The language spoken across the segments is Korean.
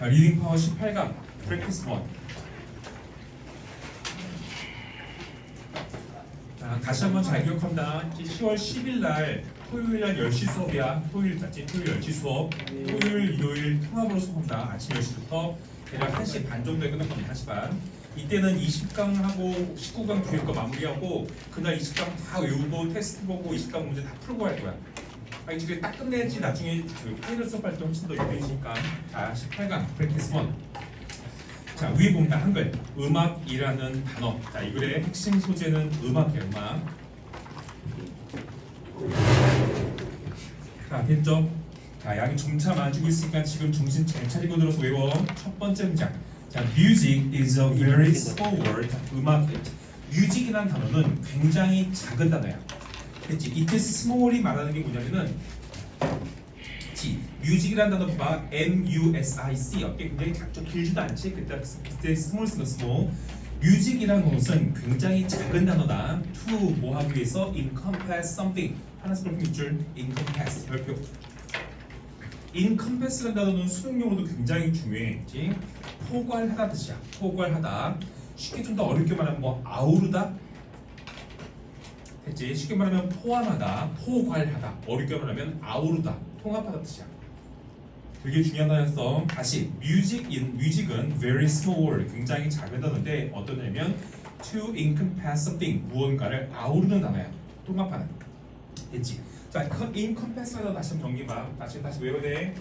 자, 리딩 파워 18강 프랙티스 1. 자, 다시 한번 잘 기억합니다. 10월 10일 날 토요일 날 10시 수업이야. 토요일 10시 수업. 토요일, 일요일 통합으로 수업합니다. 아침 10시부터 대략 1시 반 정도에 끝날 겁니다. 1시 반. 이때는 20강하고 19강 뒤에 거 마무리하고 그날 20강 다 외우고 테스트 보고 20강 문제 다 풀고 할 거야. 이제 딱 끝내야지 나중에 그 파이널 수업할 때 훨씬 더 유리해지니까. 자, 18강 프랙티스 1. 자, 위에 보면 한글 음악이라는 단어. 자, 이 글의 핵심 소재는 음악이에요. 음악. 자, 됐죠? 자, 양이 점차 많아지고 있으니까 지금 정신 잘 차리고 들어서 외워. 첫 번째 문장. 자, music is a very small word. 음악. music이라는 단어는 굉장히 작은 단어야. 그렇지? it is small이 말하는 게 뭐냐면은 music이라는 단어 봐봐. M-U-S-I-C 어깨 굉장히 작죠? 길지도 않지? 그때 small 쓰는 small. music이라는 것은 굉장히 작은 단어다. to 뭐 하기 위해서 encompass something. 하나씩 별표 밑줄 encompass 별표. encompass라는 단어는 수능 용어도 굉장히 중요해. 그치? 포괄하다 뜻이야. 포괄하다. 쉽게 좀 더 어렵게 말하면 뭐 아우르다. 됐지? 쉽게 말하면 포함하다, 포괄하다. 어렵게 말하면 아우르다, 통합하다 뜻이야. 되게 중요한 단어였어. 다시 music은 very small word, 굉장히 작은 단어인데 어떤 단어냐면 to encompass something, 무언가를 아우르는 단어야. 통합하는. 됐지? 자, encompass라는 단어 다시 한번 정리해봐. 다시 외워야 돼.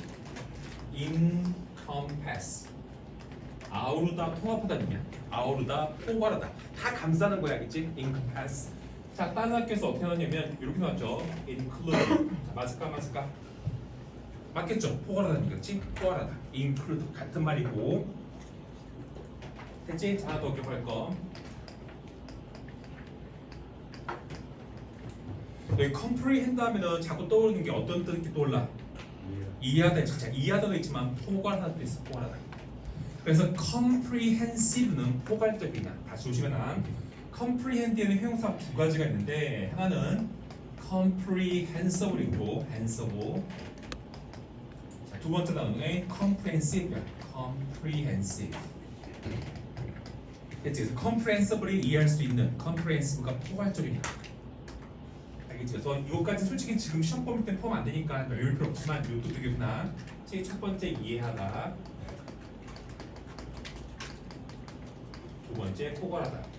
encompass. 아우르다, 통합하다는 의미야. 아우르다, 포괄하다. 다 감싸는 거야, 알겠지? encompass. 자, 다른 학교에서 어떻게 나왔냐면 이렇게 나왔죠. include. 자, 맞을까? 맞겠죠? 포괄하다는 거지? 포괄하다. include 같은 말이고. 됐지? 하나 더 기억할 거. 여기 comprehend 하면은 자꾸 떠오르는 게 어떤 뜻이 떠올라? 이해하다. 자, 이해하다도 있지만 포괄하다도 있어. 포괄하다. 그래서 comprehensive는 포괄적이냐. 다시 조심해라. comprehend에는 형용사 두 가지가 있는데 하나는 comprehensible이고 hensible. 자, 두 번째 단어는 comprehensive야. comprehensive. 됐지? 그래서 comprehensibly 이해할 수 있는 comprehensive가 포괄적이다. 알겠지? 그래서 이거까지 솔직히 지금 시험 범위 때는 포함 안 되니까 외울 필요 없지만 이것도 되겠구나. 첫 번째 이해하다. 두 번째 포괄하다.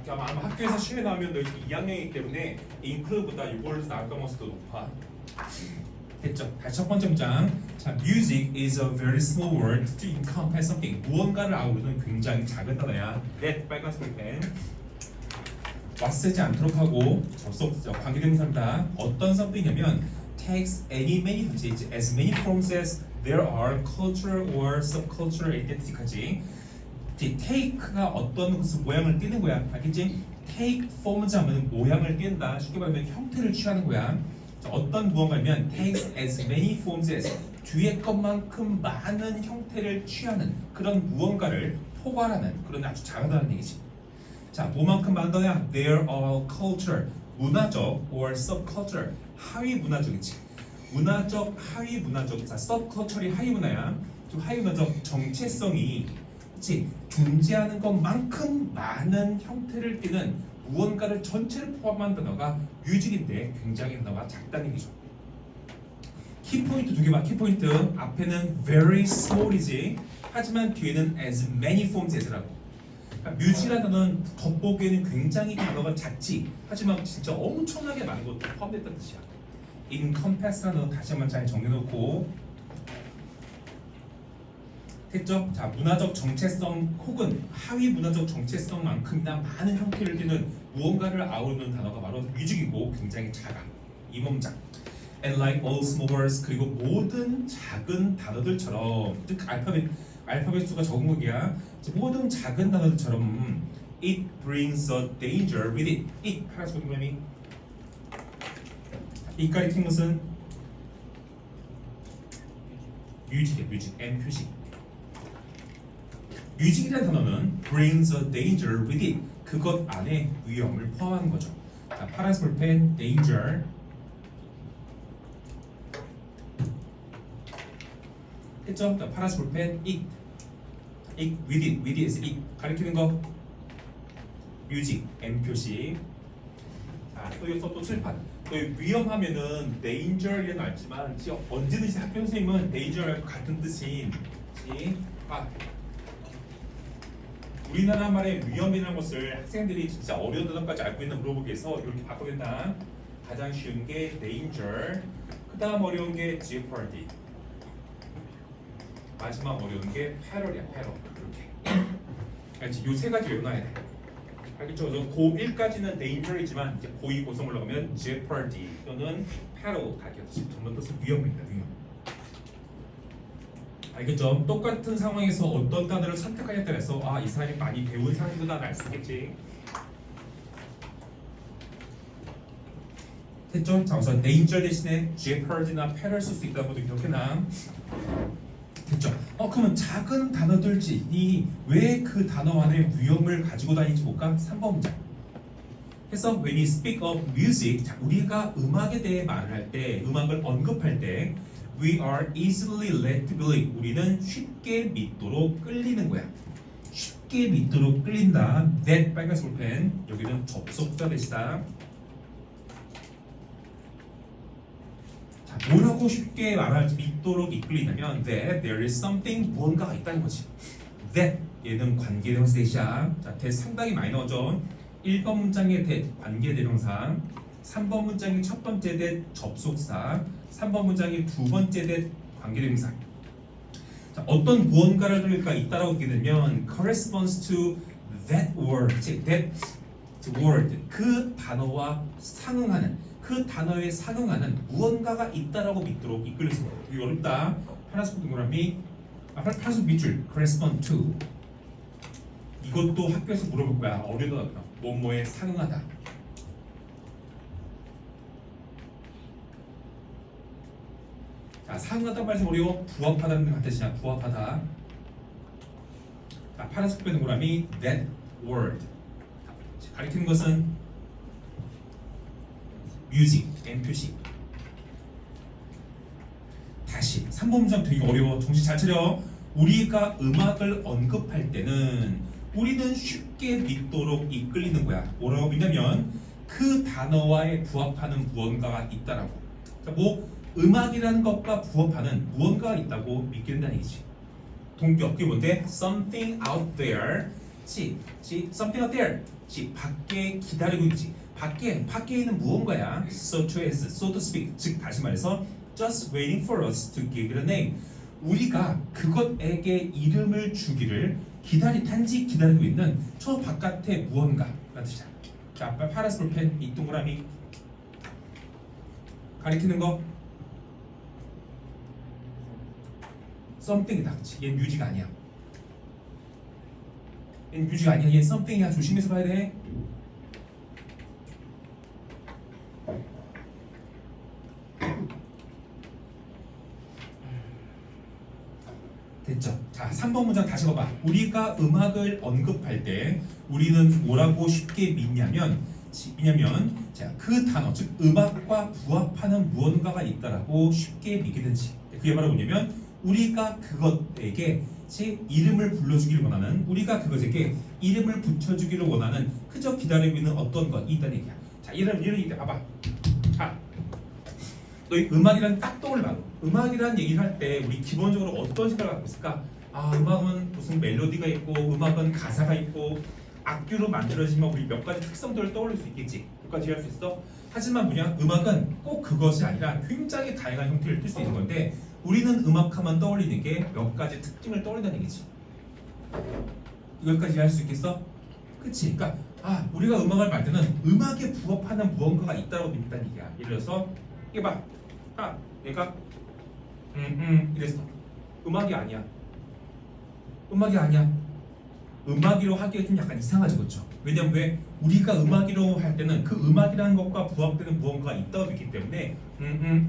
아마 학교에서 시험에 나오면 너 2학년이기 때문에 include보다 이걸 나올 가능성이 더 높아. 됐죠? 다시 첫 번째 문장. 자, music is a very small word to encompass something. 무언가를 아우르는 굉장히 작은 단어야. that 빨간색 펜. 와쓰지 않도록 하고 접속 관계대명사입니다. 어떤 something이냐면 takes many as many forms as there are cultural or subcultural identity까지. take가 어떤 것을 모양을 띠는 거야. 알겠지? take form즈 하면 모양을 띈다. 쉽게 말하면 형태를 취하는 거야. 자, 어떤 무언가면 takes as many forms as 뒤에 것만큼 많은 형태를 취하는 그런 무언가를 포괄하는 그런 아주 작다는 얘기지. 자, 뭐만큼 많다냐? There are culture, 문화적 or subculture, 하위 문화적이지. 문화적, 하위 문화적. 자, subculture이 하위 문화야. 좀 하위 문화적 정체성이 그치? 존재하는 것만큼 많은 형태를 띠는 무언가를 전체를 포함한 단어가 music인데 굉장히 단어가 작다는 얘기죠. 키포인트 두 개 봐. 키포인트 앞에는 very small이지 하지만 뒤에는 as many forms as라고. 그러니까 music이라는 단어는 겉보기에는 굉장히 단어가 작지 하지만 진짜 엄청나게 많은 것도 포함됐다는 뜻이야. encompass라는 단어 다시 한번 잘 정해놓고 됐죠? 자, 문화적 정체성 혹은 하위 문화적 정체성만큼이나 많은 형태를 띠는 무언가를 아우르는 단어가 바로 music이고 굉장히 작아. 이 문장. And like all small words 그리고 모든 작은 단어들처럼 즉 알파벳 수가 적은 거기야. 모든 작은 단어들처럼 it brings a danger with it. it 파란색 동그라미. 이까지 튼 것은 music이야. music. M 표시. music이라는 단어는 brings a danger with it. 그것 안에 위험을 포함하는 거죠. 자, 파란색 볼펜 danger 했죠? 자, 파란색 볼펜 it with it에서 it 가리키는 거 music M 표시. 자, 또 여기서 또 칠판. 또 위험하면은 danger는 알지만 언제든지 학교 선생님은 danger랑 같은 뜻인 우리나라 말의 위험이라는 것을 학생들이 진짜 어려운 단어까지 알고 있는 물어보기 위해서 이렇게 바꿔된다. 가장 쉬운 게 danger, 그 다음 어려운 게 jeopardy, 마지막 어려운 게 peril이야, peril. 이렇게. 알지? 요 세 가지 외워놔야 돼. 알겠죠? 그래서 고1까지는 danger이지만 이제 고2 고성 올라가면 jeopardy 또는 peril 가겠지. 전문 뜻은 위험입니다. 위험. 알겠죠? 똑같은 상황에서 어떤 단어를 선택하냐에 따라서 이 사람이 많이 배운 사람이구나 알 수 있겠지. 됐죠? 자, 우선 danger 대신에 jeopardy나 peril 쓸 수 있다는 것도 기억해놔. 됐죠? 그러면 작은 단어들이 왜 그 단어 안에 위험을 가지고 다니는지 볼까? 3번 문장. 그래서 when you speak of music, 자, 우리가 음악에 대해 말을 할 때, 음악을 언급할 때 we are easily led to believe, 우리는 쉽게 믿도록 끌리는 거야. 쉽게 믿도록 끌린다. that 빨간색 볼펜, 여기는 접속사 대시다. 뭐라고 쉽게 말할지 믿도록 이끌리냐면 that there is something, 무언가가 있다는 거지. that 얘는 관계대명사 대시야. 자, that 상당히 많이 나오죠. 1번 문장의 that 관계대명사, 3번 문장의 첫 번째 that 접속사, 3번 문장의 두 번째 that 관계대명사. 자, 어떤 무언가를 들을까 있다라고 하게 되면 corresponds to that word, that word, 그 단어와 상응하는, 그 단어에 상응하는 무언가가 있다라고 믿도록 이끌리는 거예요. 이거 어렵다. 파란색 동그라미, 파란색 밑줄 correspond to. 이것도 학교에서 물어볼 거야. 어려다. 뭐뭐에 상응하다. 자, 상응하다 말해서 어려워. 부합하다는 같은 뜻이야. 부합하다. 자, 파란색 동그라미 that word. 가리키는 것은 music, M 표시. 다시 3번 문장 되게 어려워. 정신 잘 차려. 우리가 음악을 언급할 때는 우리는 쉽게 믿도록 이끌리는 거야. 뭐라고 믿냐면 그 단어와에 부합하는 무언가가 있다라고. 자, 뭐 음악이라는 것과 부합하는 무언가가 있다고 믿게 된다는 얘기지. 동격이 뭔데? Something out there. something out there. 밖에 기다리고 있지. 밖에 있는 무언가야. So to speak. 즉 다시 말해서 just waiting for us to give it a name. 우리가 그것에게 이름을 주기를 단지 기다리고 있는 저 바깥의 무언가라는 뜻이야. 자, 파란색 볼펜 이 동그라미 가리키는 거 something이다. 얘는 뮤지가 아니야. 얘는 뮤지가 아니야. 얘는 something이야. 조심해서 봐야 돼. 됐죠? 자, 3번 문장 다시 봐봐. 우리가 음악을 언급할 때 우리는 뭐라고 쉽게 믿냐면 자, 그 단어, 즉 음악과 부합하는 무언가가 있다라고 쉽게 믿게 되지. 그게 바로 뭐냐면 우리가 그것에게 제 이름을 불러주기를 원하는, 우리가 그것에게 이름을 붙여주기를 원하는, 그저 기다리고 있는 어떤 것이 있다는 얘기야. 자, 이런 얘기 봐봐. 자, 너희 음악이란 딱 떠올려. 음악이란 얘기를 할 때 우리 기본적으로 어떤 생각을 갖고 있을까? 음악은 무슨 멜로디가 있고, 음악은 가사가 있고, 악기로 만들어지면 우리 몇 가지 특성들을 떠올릴 수 있겠지. 그까지 이해할 수 있어? 하지만 음악은 꼭 그것이 아니라 굉장히 다양한 형태를 띌 수 있는 건데, 우리는 음악하면 떠올리는 게 몇 가지 특징을 떠올린다는 얘기지. 이것까지 이해할 수 있겠어? 그치? 그러니까 우리가 음악을 만드는 음악에 부합하는 무언가가 있다고 믿는다는 얘기야. 예를 들어서 이게 봐. 내가 이랬어. 음악이 아니야. 음악이로 하기에 좀 약간 이상하지, 그렇죠? 왜냐면 왜? 우리가 음악이로 할 때는 그 음악이라는 것과 부합되는 무언가가 있다고 믿기 때문에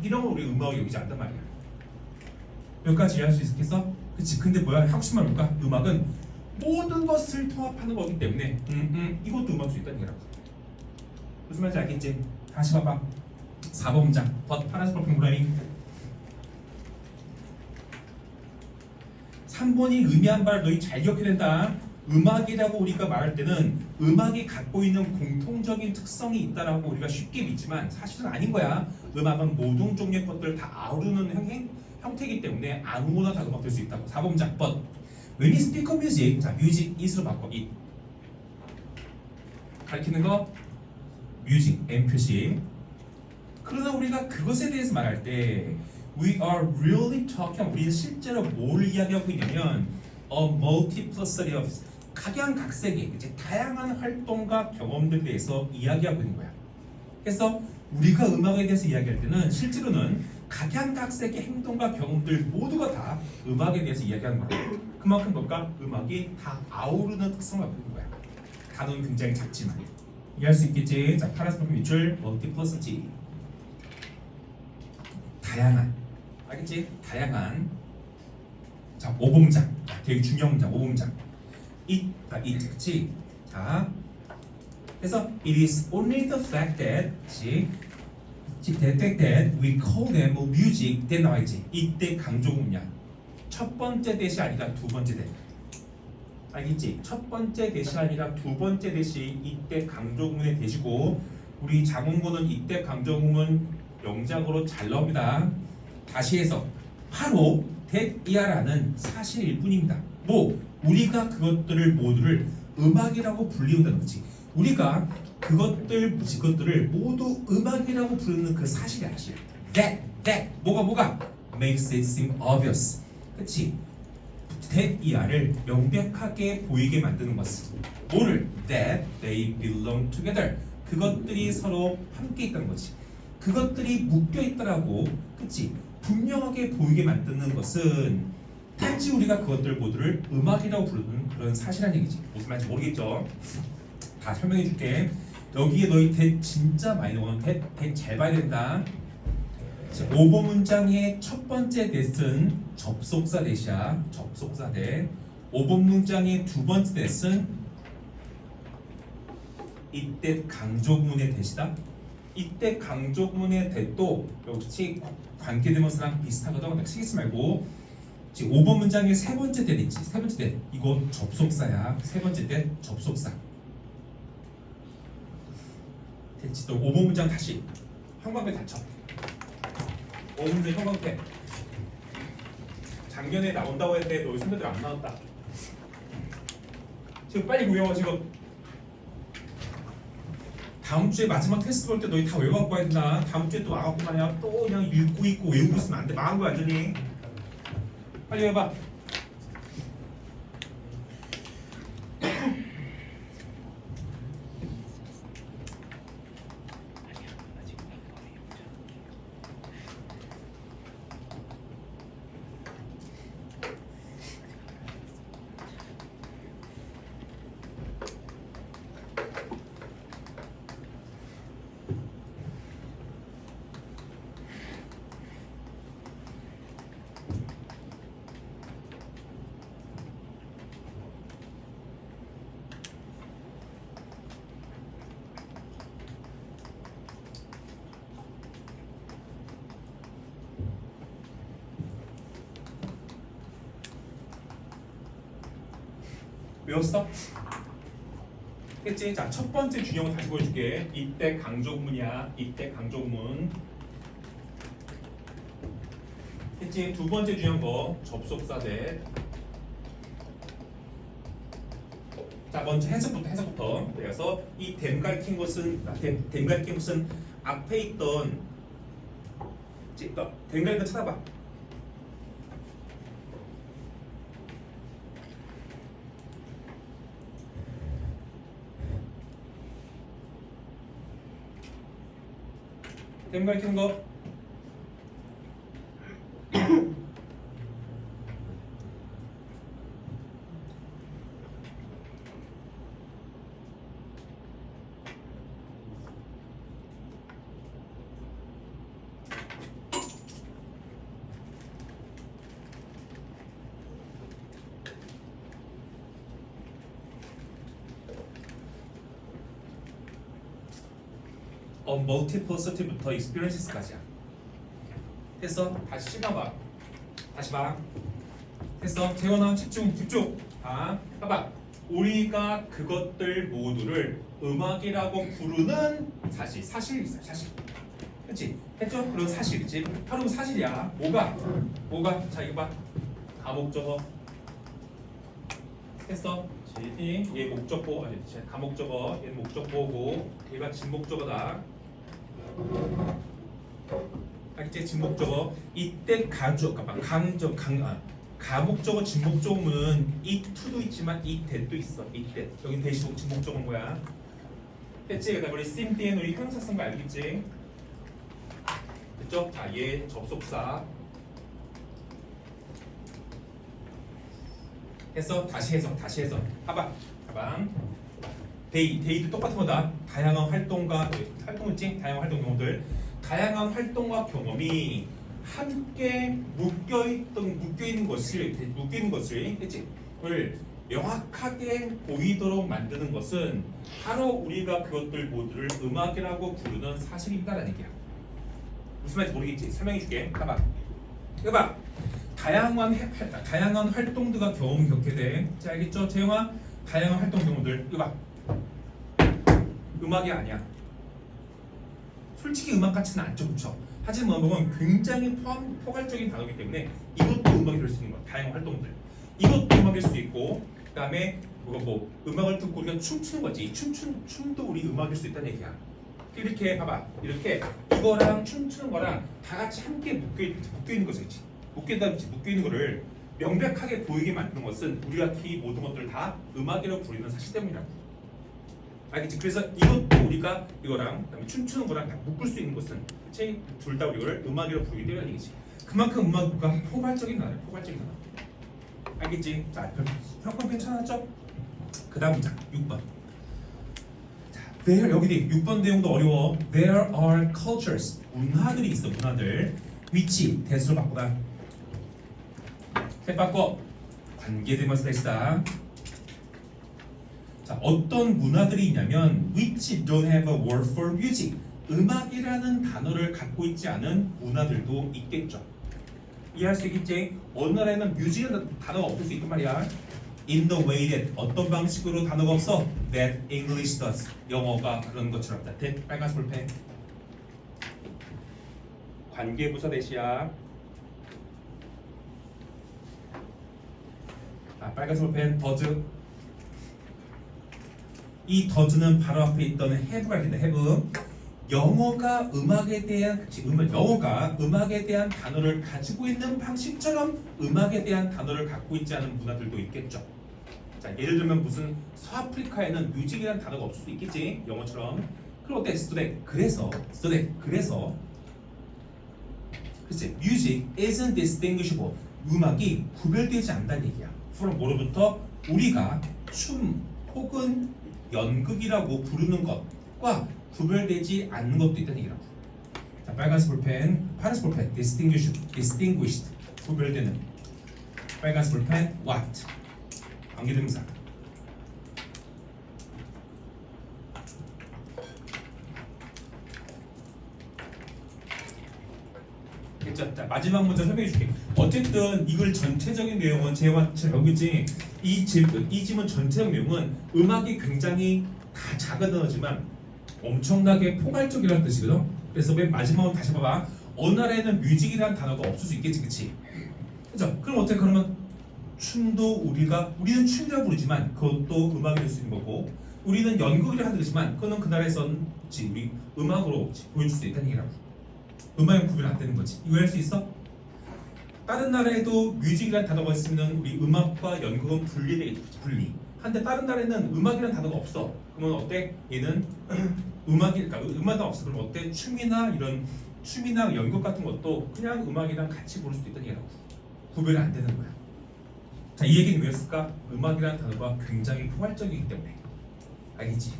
이런 걸 우리 음악으로 여기지 않단 말이야. 여기까지 이해할 수 있겠어? 그치? 근데 뭐야? 하고 싶은 말 볼까? 음악은 모든 것을 통합하는 거기 때문에 이것도 음악일 수 있다는 얘기라고. 무슨 말인지 알겠지? 다시 봐봐. 4번 문장. 파란색 볼펜 동그라미. 3번이 의미한 바를 너희 잘 기억해야 된다. 음악이라고 우리가 말할 때는 음악이 갖고 있는 공통적인 특성이 있다라고 우리가 쉽게 믿지만 사실은 아닌 거야. 음악은 모든 종류의 것들을 다 아우르는 형태이기 때문에 아무거나 다 음악 될 수 있다고. 4번 문장 but when we speak of music, 자 music is로 바꿔 it. 가리키는 거 music, M 표시. 그러나 우리가 그것에 대해서 말할 때 we are really talking, 우리는 실제로 뭘 이야기하고 있냐면 a multiplicity of, 각양각색의 이제 다양한 활동과 경험들에 대해서 이야기하고 있는 거야. 그래서 우리가 음악에 대해서 이야기할 때는 실제로는 각양각색의 행동과 경험들 모두가 다 음악에 대해서 이야기하는 거야. 그만큼 뭔가 음악이 다 아우르는 특성을 갖고 있는 거야. 단어는 굉장히 작지만 이해할 수 있겠지? 자, 파란색 밑줄 multiplicity, 다양한, 알겠지? 다양한. 자, 5번 문장, 되게 중요한 문장. 5번 문장 it, 그치? 자, 그래서 it is only the fact that, that we call them music, that 나와있지? 이때 강조구문이야. 첫 번째 대시 아니라 두 번째 대. 알겠지? 첫 번째 대시 아니라 두 번째 대시 이때 강조구문의 대시고, 우리 자문고는 이때 강조구문 영작으로 잘 나옵니다. 다시 해서 바로 that이야라는 사실일 뿐입니다. 뭐 우리가 그것들을 모두를 음악이라고 불리운다는 거지. 우리가 그것들을 모두 음악이라고 부르는 그 사실이야. 사실. That 뭐가 makes it seem obvious. 그치? that이야를 명백하게 보이게 만드는 것은 뭐를? That they belong together. 그것들이 서로 함께 있다는 거지. 그것들이 묶여 있더라고. 그치? 분명하게 보이게 만드는 것은 단지 우리가 그것들 모두를 음악이라고 부르는 그런 사실이라는 얘기지. 무슨 말인지 모르겠죠? 다 설명해 줄게. 여기에 너희 that 진짜 많이 나오는 that 잘 봐야 된다. 5번 문장의 첫 번째 that은 접속사 that이야. 접속사 that. 5번 문장의 두 번째 that은 이때 강조문의 that이다. 이때 강조문의 that도 역시 관계대명사랑 비슷하거든. 신경 쓰지 말고. 5번 문장의 세 번째 that 있지. 세 번째 that 이거 접속사야. 세 번째 that 접속사. 됐지. 또 5번 문장 다시 형광펜 닫혀. 5번 문장 형광펜. 작년에 나온다고 했는데 너희 선배들 안 나왔다. 지금 빨리 외워. 지금 다음 주에 마지막 테스트 볼 때 너희 다 외워갖고 와야 된다. 다음 주에 또 와갖고 말이야. 또 그냥 읽고 있고 외우고 있으면 안 돼. 망한 거야 완전히. 빨리 해봐. 외웠어? 했지? 자, 첫 번째 준영을 다시 보여줄게. 이때 강조문이야. 이때 강조문. 했지? 두 번째 준영 거 접속사 대. 자, 먼저 해석부터. 그래서 이 댐 가리킨 것은 앞에 있던 댐 가리킨 찾아봐. 댐 가리키는 거. multiplicity부터 experiences까지야. 됐어? 다시 시간 봐. 다시 봐. 됐어. 재원아 집중. 아, 봐봐. 우리가 그것들 모두를 음악이라고 부르는 사실 있어. 사실. 그렇지? 했죠? 그럼 사실이지. 바로 사실이야. 뭐가? 자 이거 봐. 가목적어. 했어? 얘 목적보 아니 가목적어. 얘는 목적보고 얘가 진목적어다. 알겠지? 진목적어. 이때 가목적어 진목적어는 이 to도 있지만 이 that도 있어. 이 that. 여기 대시고 진목적어인 거야. 됐지? 그다음에 우리 same 때는 우리 형용사 쓴 거 알겠지? 됐죠? 자, 얘 접속사. 했어? 다시 해서. 봐봐. 데이도 똑같은 거다. 다양한 활동과 활동이지? 다양한 활동 경험들. 다양한 활동과 경험이 함께 묶여 있는 것을 했지? 을 명확하게 보이도록 만드는 것은 바로 우리가 그것들 모두를 음악이라고 부르는 사실이다라는 얘기야. 무슨 말인지 모르겠지? 설명해 줄게. 봐봐. 다양한 활동들과 경험을 겪게 돼. 자, 알겠죠? 재영아, 다양한 활동 경험들. 이거 봐. 음악이 아니야. 솔직히 음악 같지는 않죠, 그렇죠? 하지만 음악은 굉장히 포괄적인 단어이기 때문에 이것도 음악이 될 수 있는 거야. 다양한 활동들. 이것도 음악일 수 있고, 그다음에 음악을 듣고 우리가 춤추는 거지. 이 춤도 우리 음악일 수 있다는 얘기야. 이렇게 봐봐. 이렇게 이거랑 춤추는 거랑 다 같이 함께 묶여 있는 거지, 그렇지? 묶여 있는 거를 명백하게 보이게 만드는 것은 우리가 이 모든 것들을 다 음악이라고 부르는 사실 때문이라고. 알겠지? 그래서 이것도 우리가 이거랑 그다음에 춤추는 거랑 다 묶을 수 있는 것은 둘 다 우리를 음악이라고 부르기 때문에 얘기지. 그만큼 음악과 포괄적인 단어야. 알겠지? 자, 형권 괜찮았죠? 그 다음 문장 6번. 여기 6번 내용도 어려워. There are cultures. 문화들이 있어. 문화들. which 대수로 바꾸다. 바꿔. 관계대명사 대시다. 자, 어떤 문화들이 있냐면 which don't have a word for music. 음악이라는 단어를 갖고 있지 않은 문화들도 있겠죠. 이해할 수 있겠지? 어느 나라에는 music이라는 단어가 없을 수 있단 말이야. In the way that 어떤 방식으로 단어가 없어? That English does. 영어가 그런 것처럼. 빨간 볼펜. 관계부사 대시야. 빨간 볼펜 does. 이 does는 바로 앞에 있던 have가 있는데 have. 영어가 음악에 대한 단어를 가지고 있는 방식처럼 음악에 대한 단어를 갖고 있지 않은 문화들도 있겠죠. 자, 예를 들면 무슨 서아프리카에는 뮤직이라는 단어가 없을 수 있겠지, 영어처럼. 그럼 어때? 그래서 글쎄, music isn't distinguishable. 음악이 구별되지 않는다는 얘기야. from 뭐로부터? 우리가 춤 혹은 연극이라고 부르는 것과 구별되지 않는 것도 있다는 얘기라고. 자, 빨간색 볼펜, 파란색 볼펜, distinguished, 구별되는. 빨간색 볼펜, what, 관계대명사. 됐죠? 자, 마지막 문장 설명해 줄게. 어쨌든 이걸 전체적인 내용은 제가 여기지. 이 질문 전체적 내용은 음악이 굉장히 다 작은 단어지만 엄청나게 포괄적이라는 뜻이거든. 그래서 맨 마지막으로 다시 봐봐. 어느 나라에는 뮤직이라는 단어가 없을 수 있겠지, 그치? 그죠? 그럼 어떻게? 그러면 춤도 우리는 춤이라고 부르지만 그것도 음악이 될 수 있는 거고, 우리는 연극이라고 하지만 그거는 그 나라에선 우리 음악으로 보여줄 수 있다는 얘기라고. 음악은 구별 안 되는 거지. 이거 할 수 있어? 다른 나라에도 뮤직이라는 단어가 있으면 우리 음악과 연극은 분리되겠지, 분리. 한데 다른 나라에는 음악이라는 단어가 없어. 그러면 어때? 얘는 음악이 없어. 그럼 어때? 춤이나 연극 같은 것도 그냥 음악이랑 같이 부를 수도 있다는 얘기라고. 구별이 안 되는 거야. 자, 이 얘기는 왜였을까? 음악이라는 단어가 굉장히 포괄적이기 때문에. 알겠지?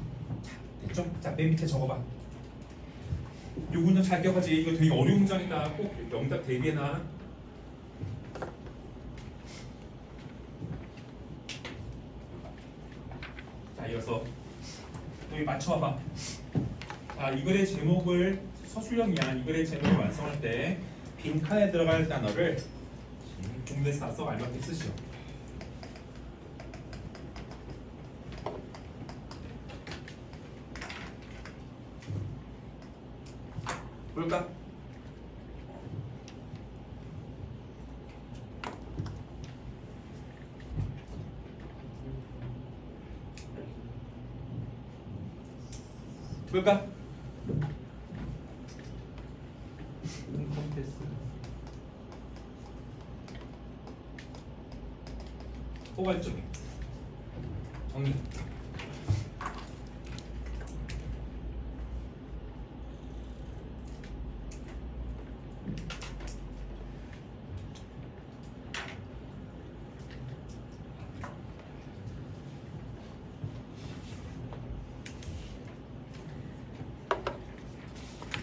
자, 됐죠? 자, 맨 밑에 적어봐. 요 문장 잘 기억하지? 이거 되게 어려운 문장이다. 꼭 명답 대비해놔. 자, 이어서 여기 맞춰봐봐. 자, 이 글의 제목을 서술형이야. 이 글의 제목을 완성할 때 빈칸에 들어갈 단어를 공부에서 다 써. 알맞게 쓰시오. 볼까? 볼까? 포괄적인 정리.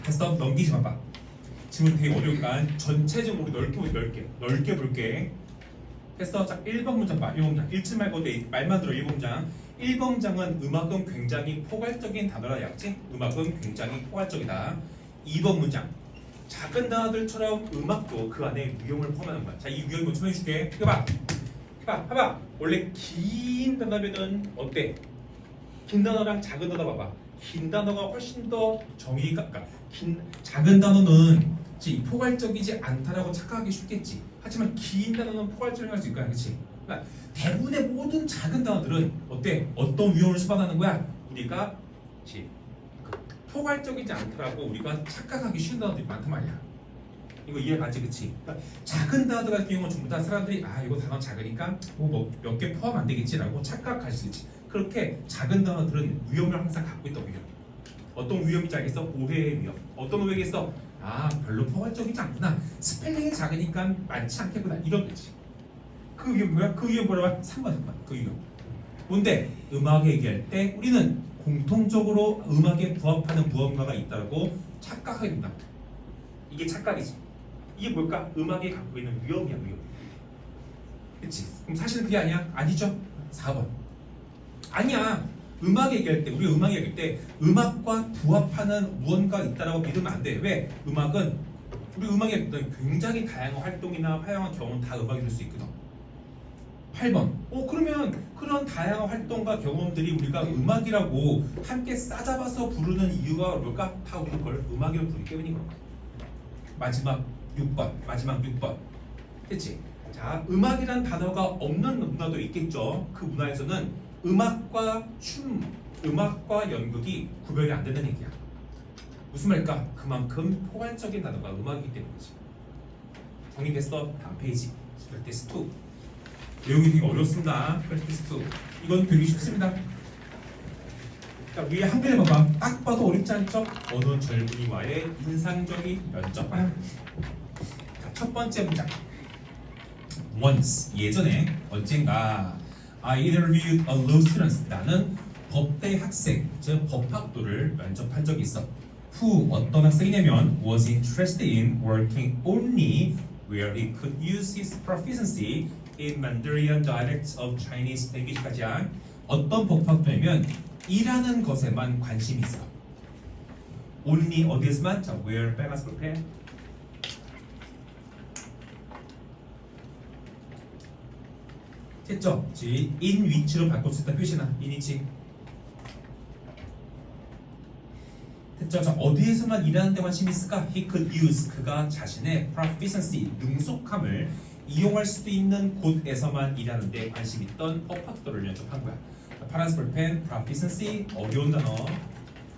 됐어? 넘기지 마봐. 지금 되게 어려우니까 전체적으로 넓게 볼게. 됐어? 자, 1번 문장 봐. 1번장 읽지 말고 내 말만 들어. 1번장 1번장은 음악은 굉장히 포괄적인 단어라 약지? 음악은 굉장히 포괄적이다. 2번 문장 작은 단어들처럼 음악도 그 안에 위험을 포함하는 거야. 자, 이 위험을 좀 해줄게. 해봐. 원래 긴 단어면은 어때? 긴 단어랑 작은 단어 봐봐. 긴 단어가 훨씬 더 정의가, 그러니까 작은 단어는 포괄적이지 않다라고 착각하기 쉽겠지. 하지만 긴 단어는 포괄적일 수 있거야, 그렇지? 그러니까 대부분의 모든 작은 단어들은 어때? 어떤 위험을 수반하는 거야? 우리가 포괄적이지 않더라고 우리가 착각하기 쉬운 단어들이 많단 말이야. 이거 이해가지, 그치? 그러니까 작은 단어들 같은 경우는 전부 다 사람들이 이거 단어 작으니까 뭐 몇 개 포함 안 되겠지라고 착각할 수 있지. 그렇게 작은 단어들은 위험을 항상 갖고 있다고 해요. 어떤 위험인지 알겠어? 오해의 위험. 어떤 오해겠어? 별로 포괄적이지 않구나. 스펠링이 작으니까 많지 않겠구나. 이런 거지. 그 위험 뭐야? 그 위험 뭐라고? 3번. 그 위험. 뭔데? 음악 얘기할 때 우리는 공통적으로 음악에 부합하는 무언가가 있다고 착각하게 된다. 이게 착각이지. 이게 뭘까? 음악이 갖고 있는 위험이야, 위험. 그치? 그럼 사실은 그게 아니야? 아니죠? 4번. 아니야. 음악 얘기할 때, 우리 음악 얘기할 때 음악과 부합하는 무언가가 있다라고 믿으면 안 돼. 왜? 음악은 우리 음악에 굉장히 다양한 활동이나 다양한 경험은 다 음악이 될 수 있거든. 8번. 그러면 그런 다양한 활동과 경험들이 우리가 음악이라고 함께 싸잡아서 부르는 이유가 뭘까? 다 우리 그걸 음악이라고 부르기 때문인 거야. 마지막 6번. 그치? 자, 음악이란 단어가 없는 문화도 있겠죠. 그 문화에서는 음악과 춤, 음악과 연극이 구별이 안 되는 얘기야. 무슨 말일까? 그만큼 포괄적인 단어가 음악이기 때문이지. 정리됐어? 다음 페이지. 프랙티스 2. 내용이 되게 어렵습니다. 프랙티스 2. 이건 되게 쉽습니다. 자, 위에 한글에 봐봐. 딱 봐도 어렵지 않죠? 어느 젊은이와의 인상적인 면접. 자, 첫 번째 문장. Once, 예전에 언젠가 I interviewed a law student. 나는 법대 학생, 즉 법학도를 면접한 적이 있어. Who, 어떤 학생이냐면 was interested in working only where he could use his proficiency in Mandarin dialects of Chinese language까지야. 어떤 법학도냐면 일하는 것에만 관심이 있어. only 어디에서만? 자, where 빨간색 볼펜. 됐죠? in which로 바꿀 수 있다 표시나 in which. 됐죠? 자, 어디에서만 일하는 데 관심이 있을까? He could use, 그가 자신의 proficiency, 능숙함을 이용할 수 있는 곳에서만 일하는 데 관심 있던 법학도를 면접한 거야. 자, 파란색 볼펜, proficiency, 어려운 단어.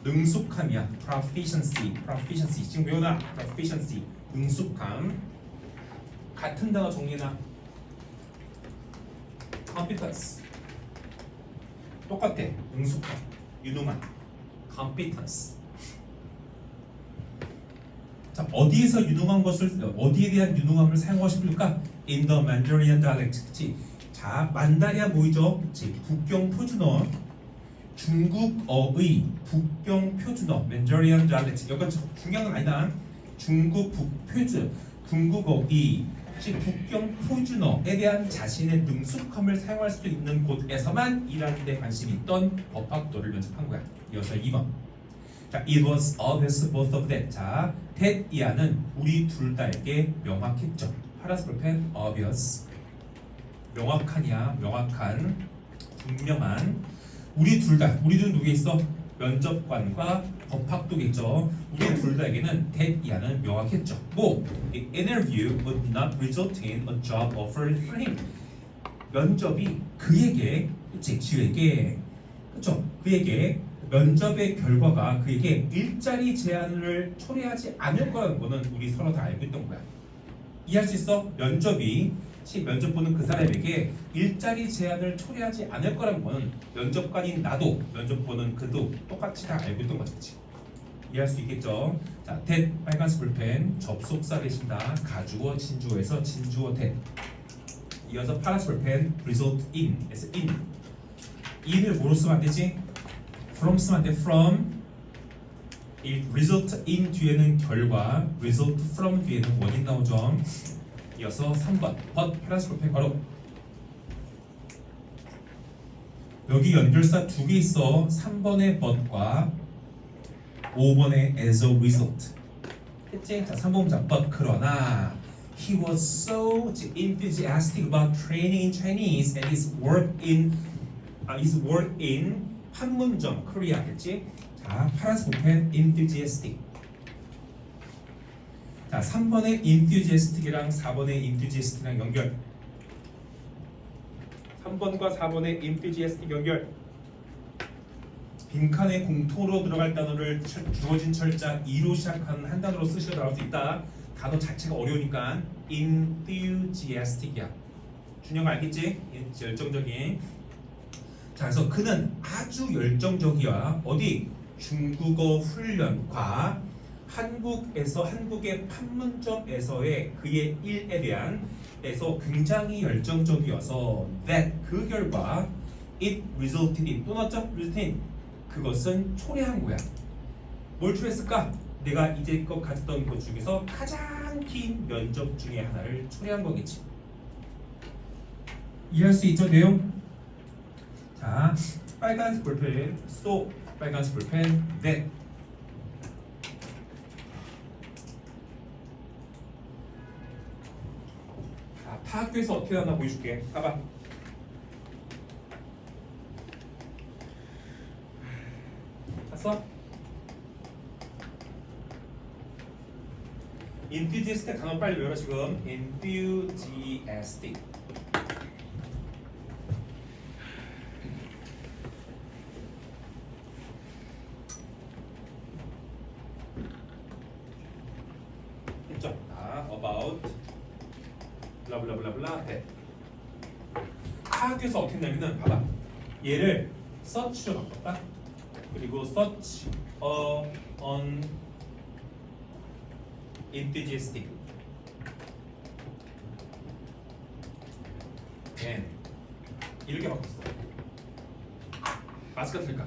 능숙함이야. proficiency. 지금 외워놔. proficiency, 능숙함. 같은 단어 정리해놔. competence. 똑같아. 능숙함, 유능한. competence. 자, 어디에서 유능한 것을, 어디에 대한 유능함을 사용하고 싶을까? In the Mandarin dialect. 그치? 자, 만다리아 보이죠? 그치? 북경 표준어. 중국어의 북경 표준어. Mandarin dialect. 여기가 중요한 건 아니다. 중국 북표준. 중국어의 즉 북경 표준어에 대한 자신의 능숙함을 사용할 수 있는 곳에서만 일하는 데 관심이 있던 법학도를 면접한 거야. 이어서 2번. 자, it was obvious both of them. 자, that 이하는 우리 둘 다에게 명확했죠. 파란색 볼펜 obvious. 명확하냐, 명확한, 분명한. 우리 둘 누구에 있어? 면접관과 법학도겠죠. 우리 둘 다에게는 that이야는 명확했죠. 뭐, the interview would not result in a job offer for him. 면접이 그에게, 그치, 지우에게, 그쵸? 그에게 면접의 결과가 그에게 일자리 제한을 초래하지 않을 거라는 거는 우리 서로 다 알고 있던 거야. 이해할 수 있어? 면접이 면접 보는 그 사람에게 일자리 제한을 초래하지 않을 거라는 거는 면접관인 나도 면접 보는 그도 똑같이 다 알고 있던 거지. 그치? 이해할 수 있겠죠? 자, that 빨간색 볼펜 접속사 대신다 가주어 진주어에서 진주어 that. 이어서 파란색 볼펜 result in에서 in을 뭐로 쓰면 안 되지? from 쓰면 안 돼. from. 이 result in 뒤에는 결과, result from 뒤에는 원인 나오죠. 이어서 3번 but 파란색 볼펜 괄호. 여기 연결사 두 개 있어. 3번의 but과 5번의 as a result. 했지? 자, 3번 자 but 그러나 he was so enthusiastic about training in Chinese and his work in 판문점 코리아. 했지? 자, 파란색 볼펜 enthusiastic. 자, 3번의 enthusiastic이랑 4번의 enthusiastic이랑 연결. 3번과 4번의 enthusiastic 연결. 빈칸에 공통으로 들어갈 단어를 주어진 철자 2로 시작하는 한 단어로 쓰시어 나올 수 있다. 단어 자체가 어려우니까 enthusiastic이야. 준영 알겠지? 열정적인. 자, 그래서 그는 아주 열정적이야. 어디? 중국어 훈련과 한국의 판문점에서의 그의 일에 대한 에서 굉장히 열정적이어서 that 그 결과 it resulted in 또 나왔죠? resulted in 그것은 초래한 거야. 뭘 초래했을까? 내가 이제껏 가졌던 것 중에서 가장 긴 면접 중에 하나를 초래한 거겠지. 이해할 수 있죠? 내용? 자, 빨간색 볼펜 so 빨간색 볼펜 that. 자, 타학교에서 어떻게 하나 보여줄게. 봐봐. 봤어? enthusiastic 단어 빨리 외워라 지금. enthusiastic. 했죠? about 블라블라블라블라 that. 타학교에서 어떻게 했냐면은 봐봐. 얘를 search로 바꿨다. 그리고 search on enthusiastic and 이렇게 바꿨어. 맞을까 틀릴까?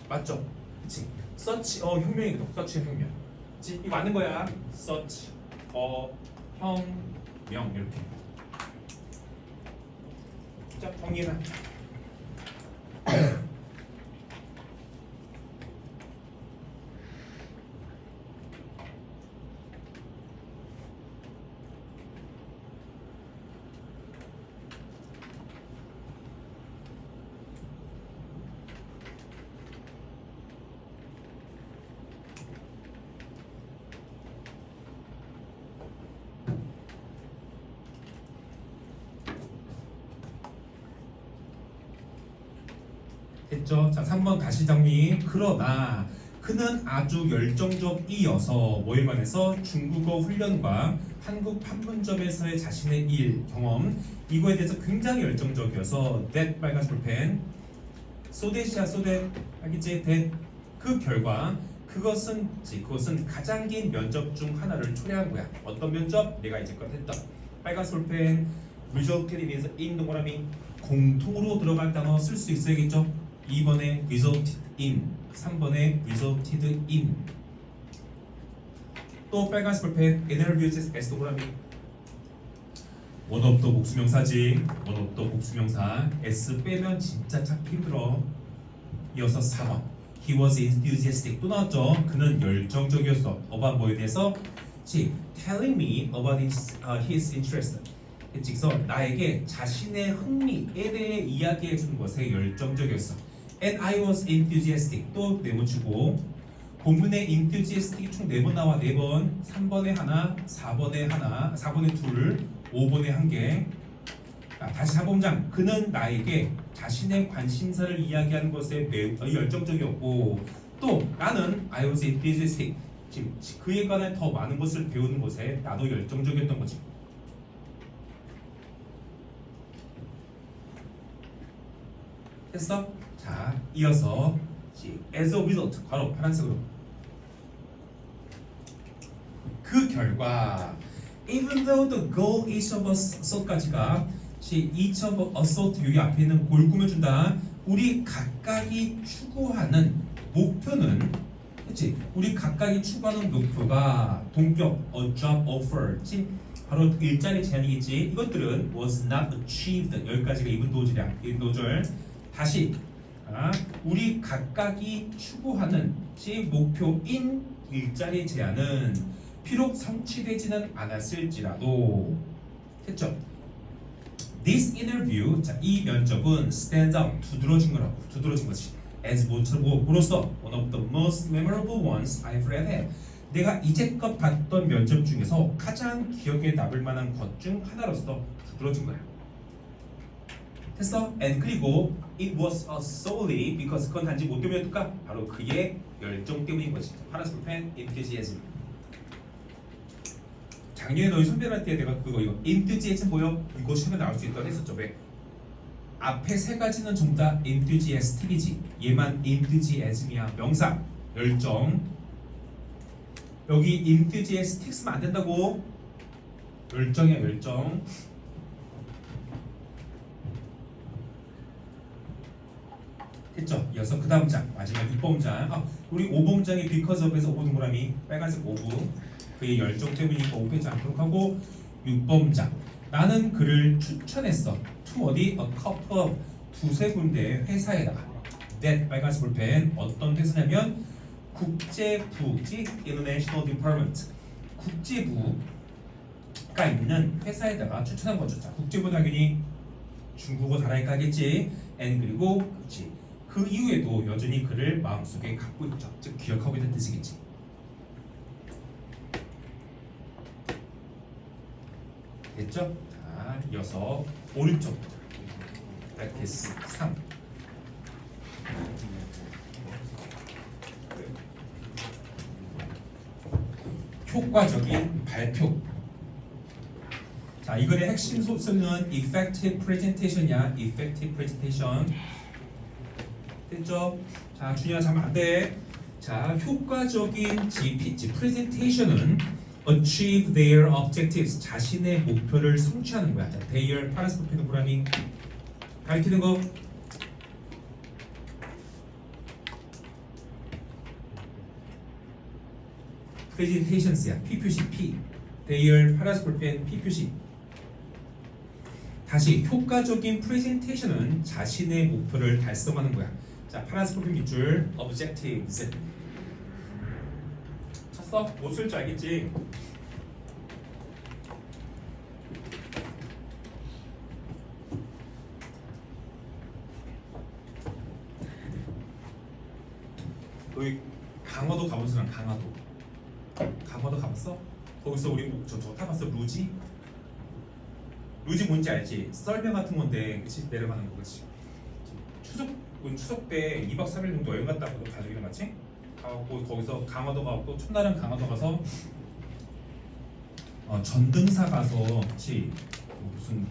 맞죠? 그치? search 혁명이거든. search 혁명. 그치? 이거 맞는 거야. search 혁명 이렇게. 자, 정리나. 됐죠? 자, 3번 다시 정리. 그러나 그는 아주 열정적이어서 뭐에 관해서 중국어 훈련과 한국 판문점에서의 자신의 일 경험 이거에 대해서 굉장히 열정적이어서 that 빨간색 볼펜 so that이야. so that 알겠지? that 그 결과 그것은 가장 긴 면접 중 하나를 초래한 거야. 어떤 면접? 내가 이제껏 했던 빨간색 볼펜 resulted에 대해서 in 동그라미 공통으로 들어갈 단어 쓸 수 있어야겠죠? 2번에 resulted in, 3번에 resulted in. 또 빨간색 볼펜 interview에서 S 동그라미 원업도 복수명사지. 원업도 복수명사 S 빼면 진짜 찾기 힘들어. 이어서 4번 he was enthusiastic 또 나왔죠. 그는 열정적이었어. 어반 뭐에 대해서? telling me about his interest. 그래서 나에게 자신의 흥미에 대해 이야기해 주는 것에 열정적이었어. And I was enthusiastic. 또 네모치고 본문에 enthusiastic이 총 4번 나와. 4번, 3번에 하나, 4번에 하나, 4번에 둘, 5번에 한 개. 다시 4번장. 그는 나에게 자신의 관심사를 이야기하는 것에 매우 열정적이었고, 또 나는 I was enthusiastic. 즉 그에 관해 더 많은 것을 배우는 것에 나도 열정적이었던 거지. 됐어? 자, 이어서 as a result, 괄호 파란색으로. 그 결과 even though the goal each of us 까지가 each of us 여기 앞에 있는 골 꾸며준다. 우리 각각이 추구하는 목표는, 그렇지? 우리 각각이 추구하는 목표가 동격, a job offer, 바로 일자리 제한이겠지. 이것들은 was not achieved. 여기까지가 이분 노절이야. 이 노절. 다시 우리 각각이 추구하는 목표인 일자리 제한은 비록 성취되지는 않았을지라도, 됐죠? This interview, 자, 이 면접은 stands out, 두드러진 거라고, 두드러진 것이 as 모로서 one of the most memorable ones I've ever had. 내가 이제껏 봤던 면접 중에서 가장 기억에 남을 만한 것 중 하나로서 두드러진 거야. 됐어? And 그리고 it was solely because, 그건 단지 뭐 때문이었을까? 바로 그의 열정 때문인 거지. 파란색 펜, enthusiasm. 작년에 너희 선별할 때 내가 그거 이거 enthusiasm 보여? 이거 시험에 나올 수 있다고 했었죠. 왜? 앞에 세 가지는 전부 다 enthusiastic이지. 얘만 enthusiasm이야. 명사, 열정. 여기 enthusiastic 쓰면 안 된다고. 열정이야, 열정. 됐죠? 이어서 그 다음 장, 마지막 6번 장. 우리 5번 장의 because of에서 5 동그라미, 빨간색 5부. 그의 열정 때문이니까 5페이지 않도록 하고, 6번 장. 나는 그를 추천했어. to 어디? a couple of, 두세 군데 회사에다가. that, 빨간색 볼펜. 어떤 회사냐면 국제부, international department. 국제부가 있는 회사에다가 추천한 거죠. 자, 국제부 당연히 중국어 잘하니까 하겠지. and 그리고 그렇지. 그 이후에도 여전히 그를 마음속에 갖고 있죠. 즉 기억하고 있는 뜻이겠지. 됐죠? 자, 이어서 오른쪽 practice 3. 효과적인 발표. 자, 이거의 핵심 소스는 effective presentation이야. effective presentation. 됐죠? 자, 준이야 잠깐 안 돼. 자, 효과적인 presentation은 achieve their objectives, 자신의 목표를 성취하는 거야. 자, their 파란색 볼펜 동그라미 가리키는 거. presentations야. P 표시 P. their 파란색 볼펜 P 표시. 다시 효과적인 presentation은 자신의 목표를 달성하는 거야. 자, 파란색 볼펜 밑줄 objectives. 쳤어? 못 쓸 줄 알겠지? 너희 강화도 가본 사람? 강화도 가봤어? 거기서 우리 저 타봤어? 루지? 루지 뭔지 알지? 썰매 같은 건데 그치? 내려가는 거 그치? 추석 때 2박 3일 정도 여행 갔다 왔거든. 가족이랑 같이 가고 거기서 강화도 가고 첫날은 강화도 가서 전등사 가서 그치? 무슨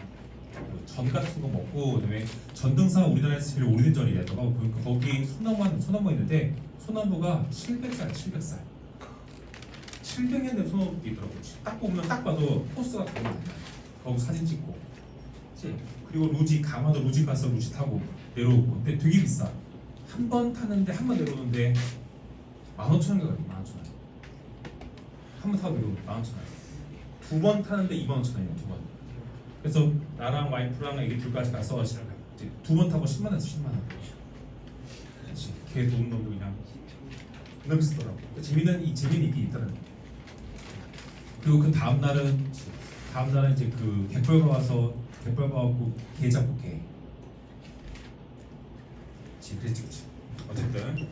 전 같은 거 먹고, 그다음에 전등사가 우리나라에서 제일 오래된 전이래. 너가 보니까 거기 소나무 있는데 소나무가 700살 700년 소나무 있더라고. 딱 보면 딱 봐도 포스가 거기 거기 사진 찍고. 그치? 그리고 강화도 루지 가서 루지 타고 내려오고. 근데 되게 비싸. 한 번 타는데 한 번 내려오는데 15,000원인가 그래. 15,000원. 한 번 타고 내려오는데 15,000원. 두 번 타는데 25,000원이야. 두 번. 그래서 나랑 와이프랑 애기 둘까지 가서 두 번 타고 10만 원에서 10만 원. 그렇지. 걔 돈 놈도 그냥 너무 비싸더라고. 재미는 있긴 있더라고. 그리고 그 다음 날은 이제 그 갯벌가 와서 갯벌가 하고 개 잡고 개. 그렇지. 어쨌든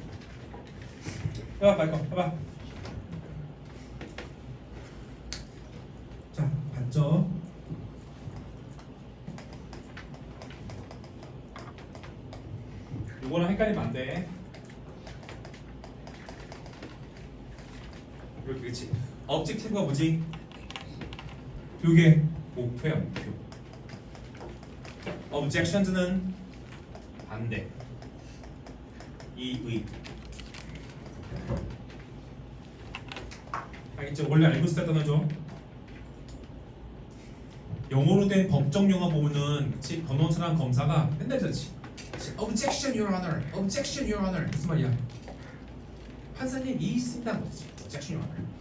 해봐 이거 해봐. 자 봤죠? 요거랑 헷갈리면 안 돼. 이렇게 그렇지. objective가 뭐지? 요게 목표야 목표. objections는 반대. 이의. 알겠죠? 원래 알고 있었던 거죠. 영어로 된 법정 영화 보면은 그치? 변호사랑 검사가 맨날 저지. Objection, Your Honor. Objection, Your Honor. 무슨 말이야? 판사님 이의 있습니다. Objection, Your Honor.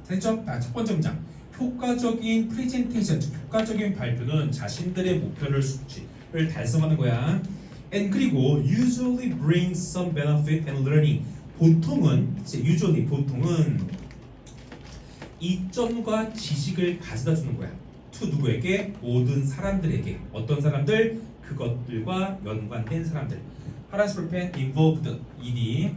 됐죠? 첫 번째 문장. 효과적인 프레젠테이션, 효과적인 발표는 자신들의 목표를 수치를 달성하는 거야. And 그리고 usually brings some benefit and learning. 보통은 이점과 지식을 가져다 주는 거야. to 누구에게? 모든 사람들에게. 어떤 사람들? 그것들과 연관된 사람들. 파란색 볼펜 involved ed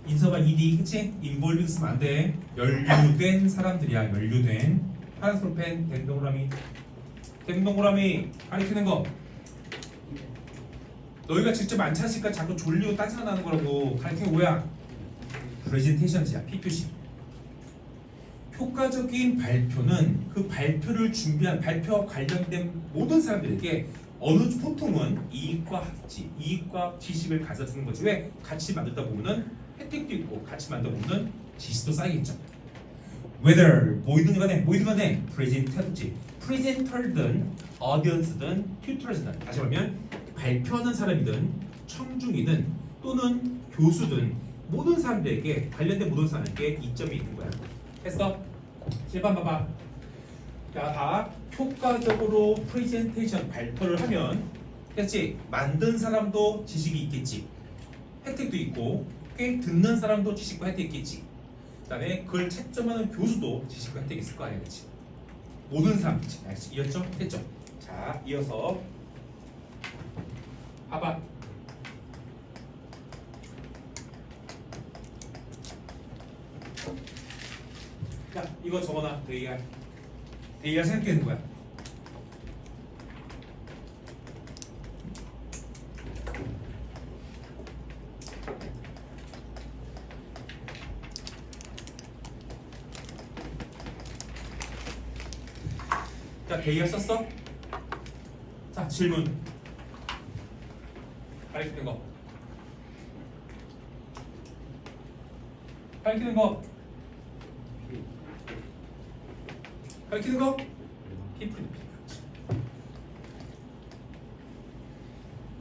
인서가 ed 그치? involved 쓰면 안 돼. 연루된 사람들이야. 연루된. 파란색 볼펜 댕동그라미 가리키는 거. 너희가 직접 안 찾으니까 자꾸 졸리고 딴생각 나는 거라고. 가리키는 거 뭐야? 프레젠테이션이야. PPT. 효과적인 발표는 그 발표를 준비한 발표와 관련된 모든 사람들에게 보통은 이익과 지식을 가져다 주는 거지. 왜? 같이 만들다 보면은 혜택도 있고 같이 만들다 보면은 지식도 쌓이겠죠. Whether 뭐이든 간에 프레젠터든 audience든 tutors든 다시 말하면 발표하는 사람이든 청중이든 또는 교수든 모든 사람들에게 관련된 모든 사람에게 이점이 있는 거야. 했어? 7번 봐봐. 자, 다 효과적으로 프레젠테이션 발표를 하면 그렇지? 만든 사람도 지식이 있겠지. 혜택도 있고 듣는 사람도 지식과 혜택이 있겠지. 그 다음에 그걸 채점하는 교수도 지식과 혜택이 있을 거 아니야. 그렇지? 모든 사람이지. 알겠지? 이었죠? 됐죠? 자, 이어서 봐봐. 자, 이거 적어놔. 데이가 생각되는 거야. 자, 데이가 썼어? 자, 질문. 가리키는 거. 가리키는 거.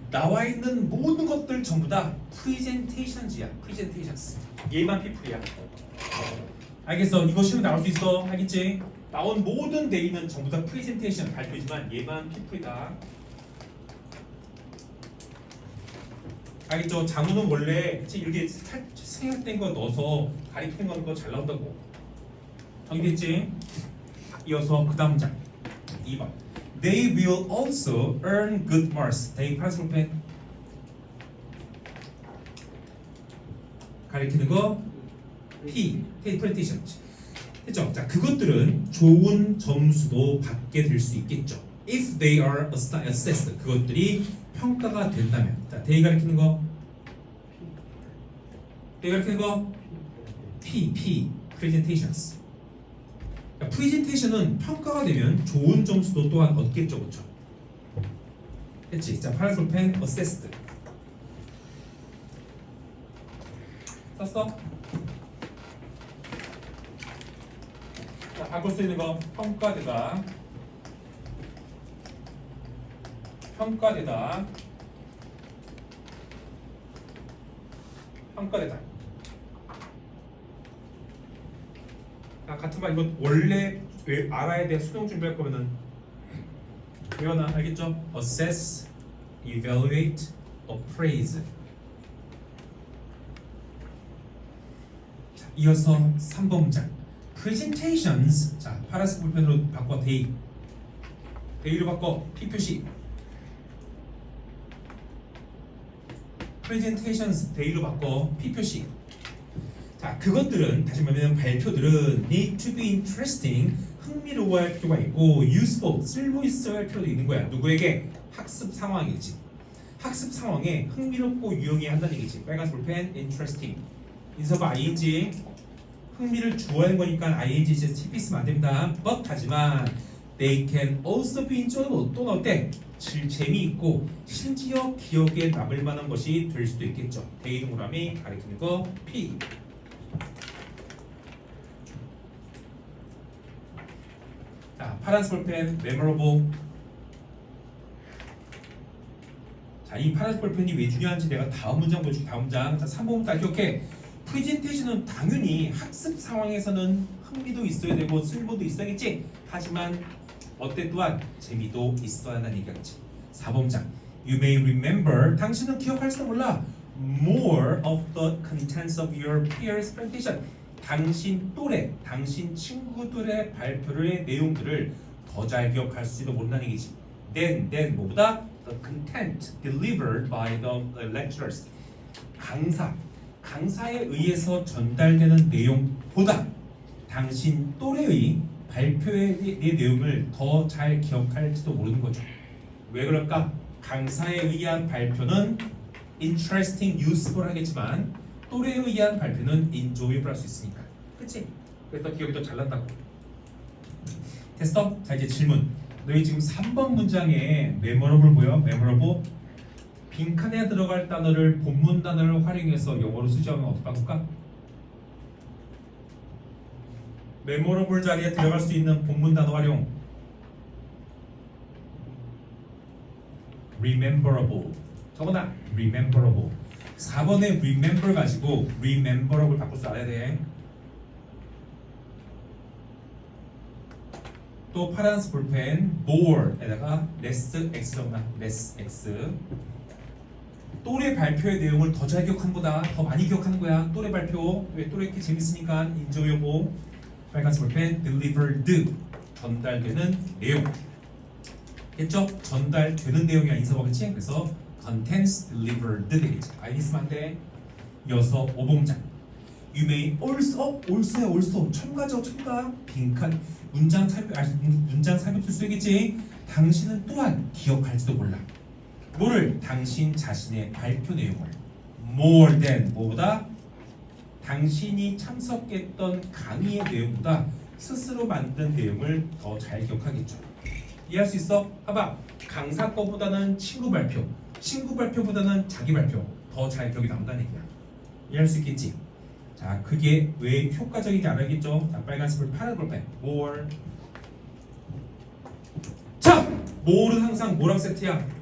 나와 있는 모든 것들 전부 다 프레젠테이션즈야. 프레젠테이션스. 얘만 피플이야. 알겠어? 이거 시험 나올 수 있어. 알겠지? 나온 모든 데이는 전부 다 프레젠테이션 발표지만 얘만 피플이다. 알겠죠? 장문은 원래 이렇게 생략된 거 넣어서 가리키는 거 잘 나온다고. 알겠지? 이어서 그 다음 장 2번. They will also earn good marks. 데이 파란색 펜 가리키는 거 P. 프레젠테이션. 됐죠? 자, 그것들은 좋은 점수도 받게 될 수 있겠죠. If they are assessed. 그것들이 평가가 된다면. 자, 데이 가리키는 거 P. presentations. 그러니까 프레젠테이션은 평가가 되면 좋은 점수도 또한 얻겠죠, 그렇죠? 했지? 자, 파란색 펜 assessed. 썼어? 자, 바꿀 수 있는 거 평가되다. 같은 말 이거 원래 알아야 돼. 수능 준비할 거면은 외워놔. 알겠죠? Assess, evaluate, appraise. 자, 이어서 3번 문장. presentations. 자, 파란색 볼펜으로 바꿔 day. day로 바꿔 P 표시. presentations day로 바꿔 P 표시. 자, 그것들은 다시 말하면 발표들은 need to be interesting. 흥미로워할 필요가 있고 useful. 쓸모 있어야 할 필요도 있는 거야. 누구에게? 학습 상황이지. 학습 상황에 흥미롭고 유용해야 한다는 얘기지. 빨간색 볼펜 interesting. 인서브 ing. 흥미를 주어하는 거니까 ing 이제 TP 쓰면 안 됩니다. but 하지만 they can also be enjoyable. 또는 어때? 재미있고 심지어 기억에 남을 만한 것이 될 수도 있겠죠. 대의 동그라미 가리키는 거 P. 자, 파란색 볼펜 memorable. 자, 이 파란색 볼펜이 왜 중요한지 내가 다음 문장 보여줄게. 다음 문장. 자, 3번부터 기억해. 프레젠테이션은 당연히 학습 상황에서는 흥미도 있어야 되고 쓸모도 있어야겠지. 하지만 어때 또한 재미도 있어야 한다는 얘기겠지. 4번 문장. You may remember. 당신은 기억할지도 몰라. More of the contents of your peers' presentation. 당신 또래, 당신 친구들의 발표의 내용들을 더 잘 기억할지도 모른다는 얘기지. Then 뭐보다 the content delivered by the lecturers. 강사에 의해서 전달되는 내용보다 당신 또래의 발표의 내용을 더 잘 기억할지도 모르는 거죠. 왜 그럴까? 강사에 의한 발표는 interesting, useful 하겠지만 또래에 의한 발표는 enjoyable 할 수 있으니까. 그치? 그래서 기억이 더 잘 난다고. 됐어? 자, 이제 질문. 너희 지금 3번 문장에 memorable 뭐야? memorable? 빈칸에 들어갈 단어를 본문 단어를 활용해서 영어로 수정하면 어떻게 바꿀까? memorable 자리에 들어갈 수 있는 본문 단어 활용. rememberable. 저거나 rememberable. 4번에 remember 가지고 rememberable 바꿀 줄 알아야 돼. 또 파란색 볼펜 more에다가 less x 정나 less x. 또래 발표의 내용을 더 잘 기억하는 보다 더 많이 기억하는 거야. 또래 발표. 왜 또래 이렇게 재밌으니까 enjoyable. 빨간색 볼펜 delivered. 전달되는 내용. 됐죠? 전달되는 내용이 인서버 그치? 그래서 contents delivered 되겠지. 알겠으면 안 돼. 이어서 5번 문장. You may also 첨가죠. 첨가. 빈칸. 문장 삽입 쓰겠지. 당신은 또한 기억할지도 몰라. 뭐를? 당신 자신의 발표 내용을. more than 뭐보다? 당신이 참석했던 강의의 내용보다 스스로 만든 내용을 더 잘 기억하겠죠. 이해할 수 있어? 봐봐. 강사 거보다는 친구 발표보다는 자기 발표 더 잘 기억이 남다는 얘기야. 이해할 수 있겠지? 자, 그게 왜 효과적인지 알아야겠죠? 자, 빨간색을 파란 볼펜 more. 자, more는 항상 뭐랑 세트야?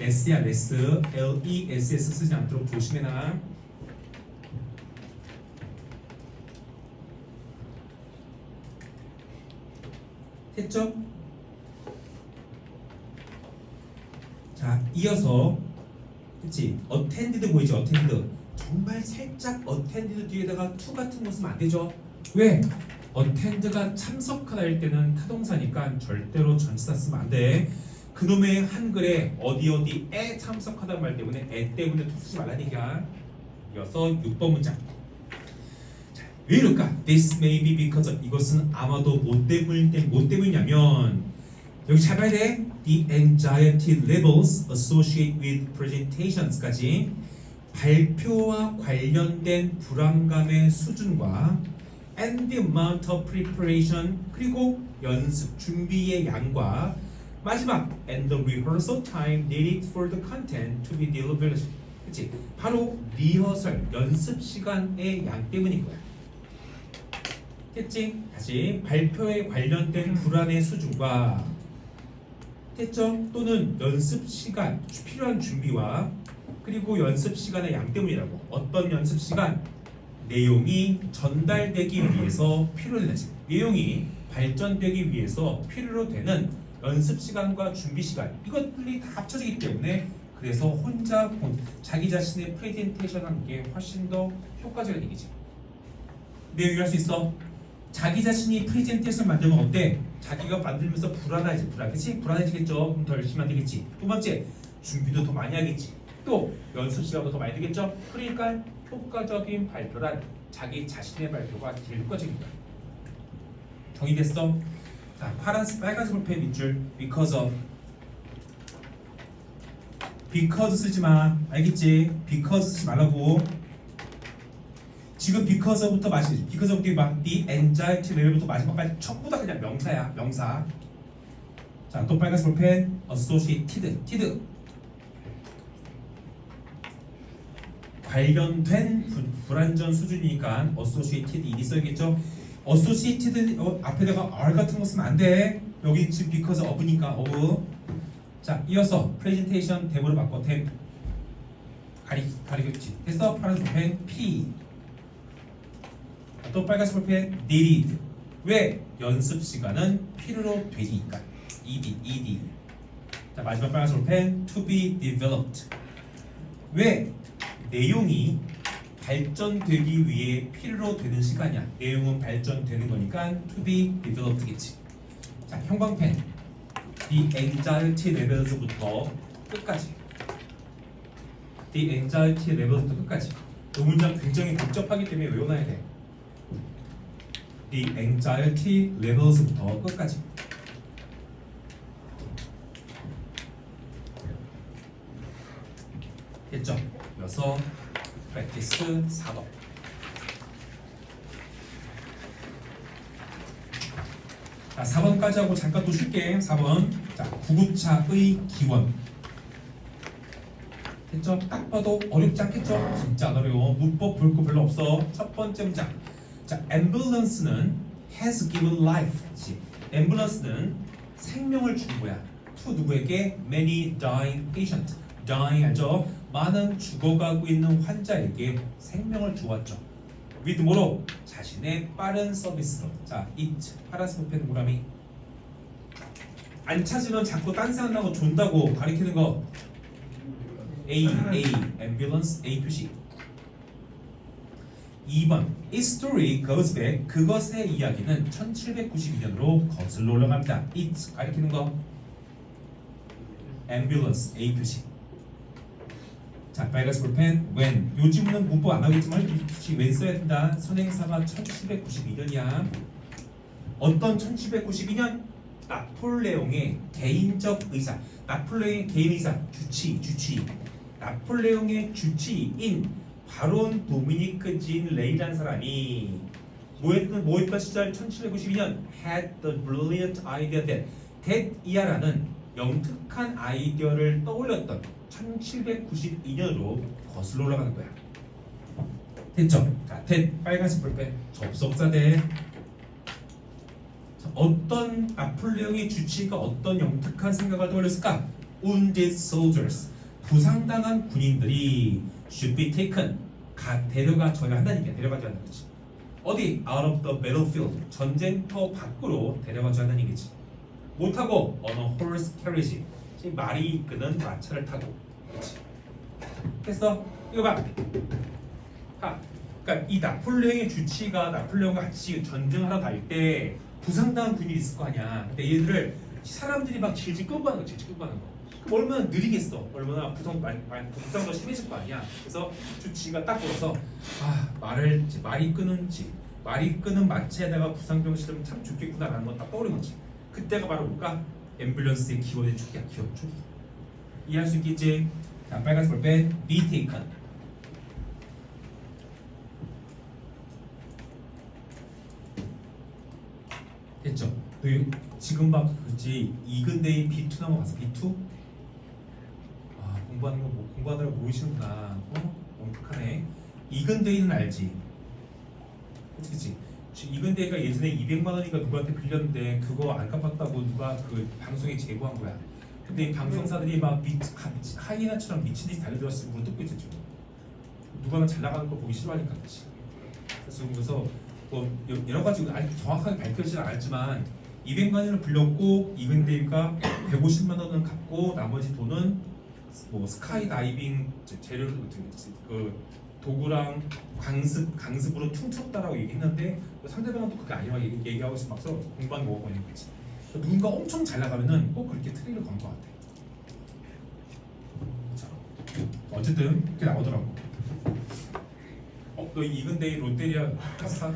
less야. less. less 쓰지 않도록 조심해라. 됐죠? 자, 이어서 그치? attended 보이지? attended. 정말 살짝 attended 뒤에다가 to 같은 거 쓰면 안 되죠? 왜? attend가 참석하다 할 때는 타동사니까 절대로 전치사 쓰면 안 돼. 그놈의 한글에 어디에 참석하다 말 때문에 에 때문에 to 쓰지 말라는 얘기야. 이어서 6번 문장. 자, 왜 이럴까? This may be because of. 이것은 아마도 뭐 때문이냐면 여기 잘 봐야 돼. The anxiety levels associated with presentations까지 발표와 관련된 불안감의 수준과 and the amount of preparation 그리고 연습 준비의 양과 마지막 and the rehearsal time needed for the content to be delivered. 그치? 바로 리허설 연습 시간의 양 때문인 거야. 됐지? 다시 발표에 관련된 불안의 수준과 됐죠? 또는 연습 시간 필요한 준비와 그리고 연습 시간의 양 때문이라고. 어떤 연습 시간? 내용이 전달되기 위해서 필요되는 시간. 내용이 발전되기 위해서 필요로 되는 연습 시간과 준비 시간. 이것들이 다 합쳐지기 때문에 그래서 혼자 자기 자신의 프레젠테이션 하는 게 훨씬 더 효과적인 얘기지. 내용이 할 수 있어. 자기 자신이 프레젠테이션 만들면 어때? 자기가 만들면서 불안하지, 그치? 불안해지겠죠. 그럼 더 열심히 하면 되겠지. 두 번째, 준비도 더 많이 하겠지. 또 연습 시간도 더 많이 되겠죠. 그러니까 효과적인 발표란 자기 자신의 발표가 제일 효과적입니다. 정의됐어? 자, 빨간색 볼펜 밑줄 because of because 쓰지 마. 알겠지? because 쓰지 말라고. 지금 because of부터 마시. because of 막 the anxiety level부터 마지막까지 전부 다 그냥 명사야. 명사. 자, 또 빨간색 볼펜 associated. 관련된 불안전 수준이니까 associated 이리 써야겠죠. associated 앞에다가 r 같은 거 쓰면 안 돼. 여기 지금 because of니까 of. 자, 이어서 presentation 댐으로 바꿔. 댐 가리겠지. 됐어? 파란색 볼펜 P. 또 빨간색 볼펜 needed. 왜? 연습 시간은 필요로 되니까. ED. 자, 마지막 빨간색 볼펜 to be developed. 왜? 내용이 발전되기 위해 필요로 되는 시간이야. 내용은 발전되는 거니까 to be developed겠지. 자, 형광펜 the anxiety levels부터 끝까지. the anxiety levels부터 끝까지. 이 문장 굉장히 복잡하기 때문에 외워놔야 돼. the anxiety levels부터 끝까지. 됐죠? 이어서 practice 4번. 자, 4번까지 하고 잠깐 또 쉴게. 4번. 자, 구급차의 기원. 됐죠? 딱 봐도 어렵지 않겠죠? 진짜 안 어려워. 문법 볼 거 별로 없어. 첫 번째 문장. 자, ambulance는 has given life. ambulance는 생명을 준 거야. to 누구에게? many dying patient. dying 알죠? 많은 죽어가고 있는 환자에게 생명을 주었죠. with 뭐로? 자신의 빠른 서비스로. 자, it 파란색 볼펜 동그라미. 안 찾으면 자꾸 딴 생각나고 존다고 가리키는 거. A ambulance A 표시. 2번 Its story goes back. 그것의 이야기는 1792년으로 거슬러 올라갑니다. it 가리키는 거. ambulance A 표시. 자, 빨간색 볼펜 when. 요즘은 문법 안 하겠지만 혹시 when 써야 된다. 선행사가 1792년이야. 어떤 1792년? 나폴레옹의 개인적 의사. 나폴레옹의 개인 의사 주치. 나폴레옹의 주치인 바론 도미니크 진 레이라는 사람이 뭐했던 시절 1792년 had the brilliant idea that 이하라는 영특한 아이디어를 떠올렸던 1792년으로 거슬러 올라가는 거야. 됐죠? 자, 빨간색 볼펜 접속사대. 어떤 나폴레옹의 주치가 어떤 영특한 생각을 떠올렸을까? Wounded soldiers. 부상당한 군인들이 should be taken. 데려가줘야 한다는 얘기야. 데려가줘야 한다는 거지. 어디? Out of the battlefield. 전쟁터 밖으로 데려가줘야 한다는 얘기지. 못하고 on a horse carriage. 말이 이끄는 마차를 타고. 그렇지. 됐어? 이거 봐. 그러니까 이 나폴레옹의 주치가 나폴레옹과 같이 전쟁하러 갈 때 부상당한 군인이 있을 거 아니야. 근데 얘들을 사람들이 막 질질 끌고 가는 거. 그럼 얼마나 느리겠어. 얼마나 부상도 심해질 거 아니야. 그래서 주치가 딱 걸어서 말이 끄는 마차에다가 부상병 실으면 참 좋겠구나라는 건 딱 떠오르는 거지. 그때가 바로 뭘까? 앰뷸런스의 기원의 초기야. 기원 초기. 이해할 수 있겠지? 자, 빨간색 볼펜 be taken. 됐죠? 지금 막 그렇지. 이근대의 B2 넘어갔어. B2? 공부하느라 모르시는구나. 엄격하네. 이근대이는 알지? 그치? 이근대가 예전에 200만 원인가 누구한테 빌렸는데 그거 안 갚았다고 누가 그 방송에 제보한 거야. 근데 이 방송사들이 막 하이에나처럼 미친 듯이 달려들었을 때 뜯고 있었죠. 누가는 잘 나가는 걸 보기 싫어하니까 그렇지. 그래서 뭐 여러 가지 아직 정확하게 밝혀지진 않았지만 200만 원을 빌렸고 이근대가 150만 원은 갚고 나머지 돈은 뭐 스카이 다이빙 재료를 그 도구랑 강습으로 퉁쳤다라고 얘기했는데 상대방은 또 그게 아니라고 얘기하고 있어 막서 공방이 오고 있는 거지. 누군가 엄청 잘 나가면은 꼭 그렇게 트릭을 건 것 같아. 자, 어쨌든 그렇게 나오더라고. 너 이근대이 롯데리아 카사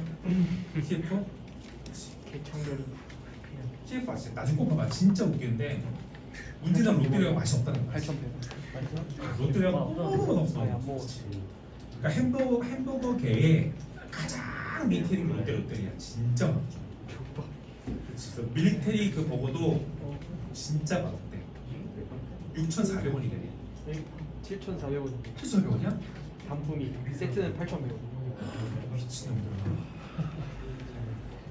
TF? 개창렬이 TF 봤지? 나중에 꼭 봐봐. 진짜 웃기는데 문제는 롯데리아가 맛이 없다는 거야. 8,100원. 롯데리아가 너무 없어. 안 먹었지. 그러니까 햄버거계의 가장 밑에 있는 게 롯데리아 진짜 맛없죠. 그래서 밀리테리 그 버거도 진짜 맛없대. 6,400원이래. 7,400원. 7,400원이야? 단품이 세트는 8,100원. 미친놈들.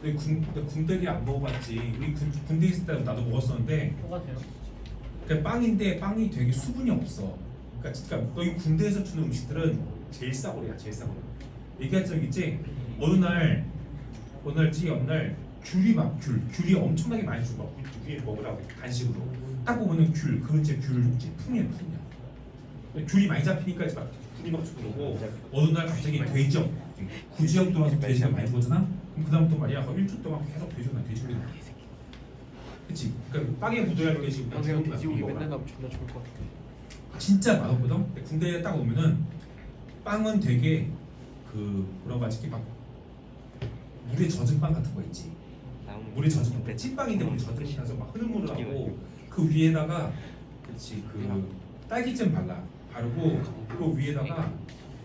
근데 군대리 안 먹어봤지. 우리 군대 있을 때 나도 먹었었는데 똑같아요. 그러니까 빵인데 빵이 되게 수분이 없어. 그러니까 너희 군대에서 주는 음식들은 제일 싸구려야, 제일 싸구려. 얘기할 적 있지? 어느 날 어느 날 귤이 엄청나게 많이 주고 귤 먹으라고 간식으로. 딱 보면은 그건 이제 귤이지 풍이야. 귤이 많이 잡히니까 이제 막 귤이 막 주고 그러고 어느 날 갑자기 돼지역 구지역 돌아서 돼지가 많이 보잖아. 그럼 그다음부터 말이야 1주 동안 계속 돼지가 나와. 그치? 그러니까 빵에 묻어야 할 돼지 방금 돼지고기 맨날 가면 존나 좋을 것 같아. 진짜 맛없거든. 근데 군대에 딱 오면은 빵은 되게 뭐라고 하지? 막 물에 젖은 빵 같은 거 있지. 물에 젖은 거. 찐빵인데 물에 젖은 거 해서 막 흐물흐물 하고 그 위에다가 그렇지 딸기잼 바르고 그 위에다가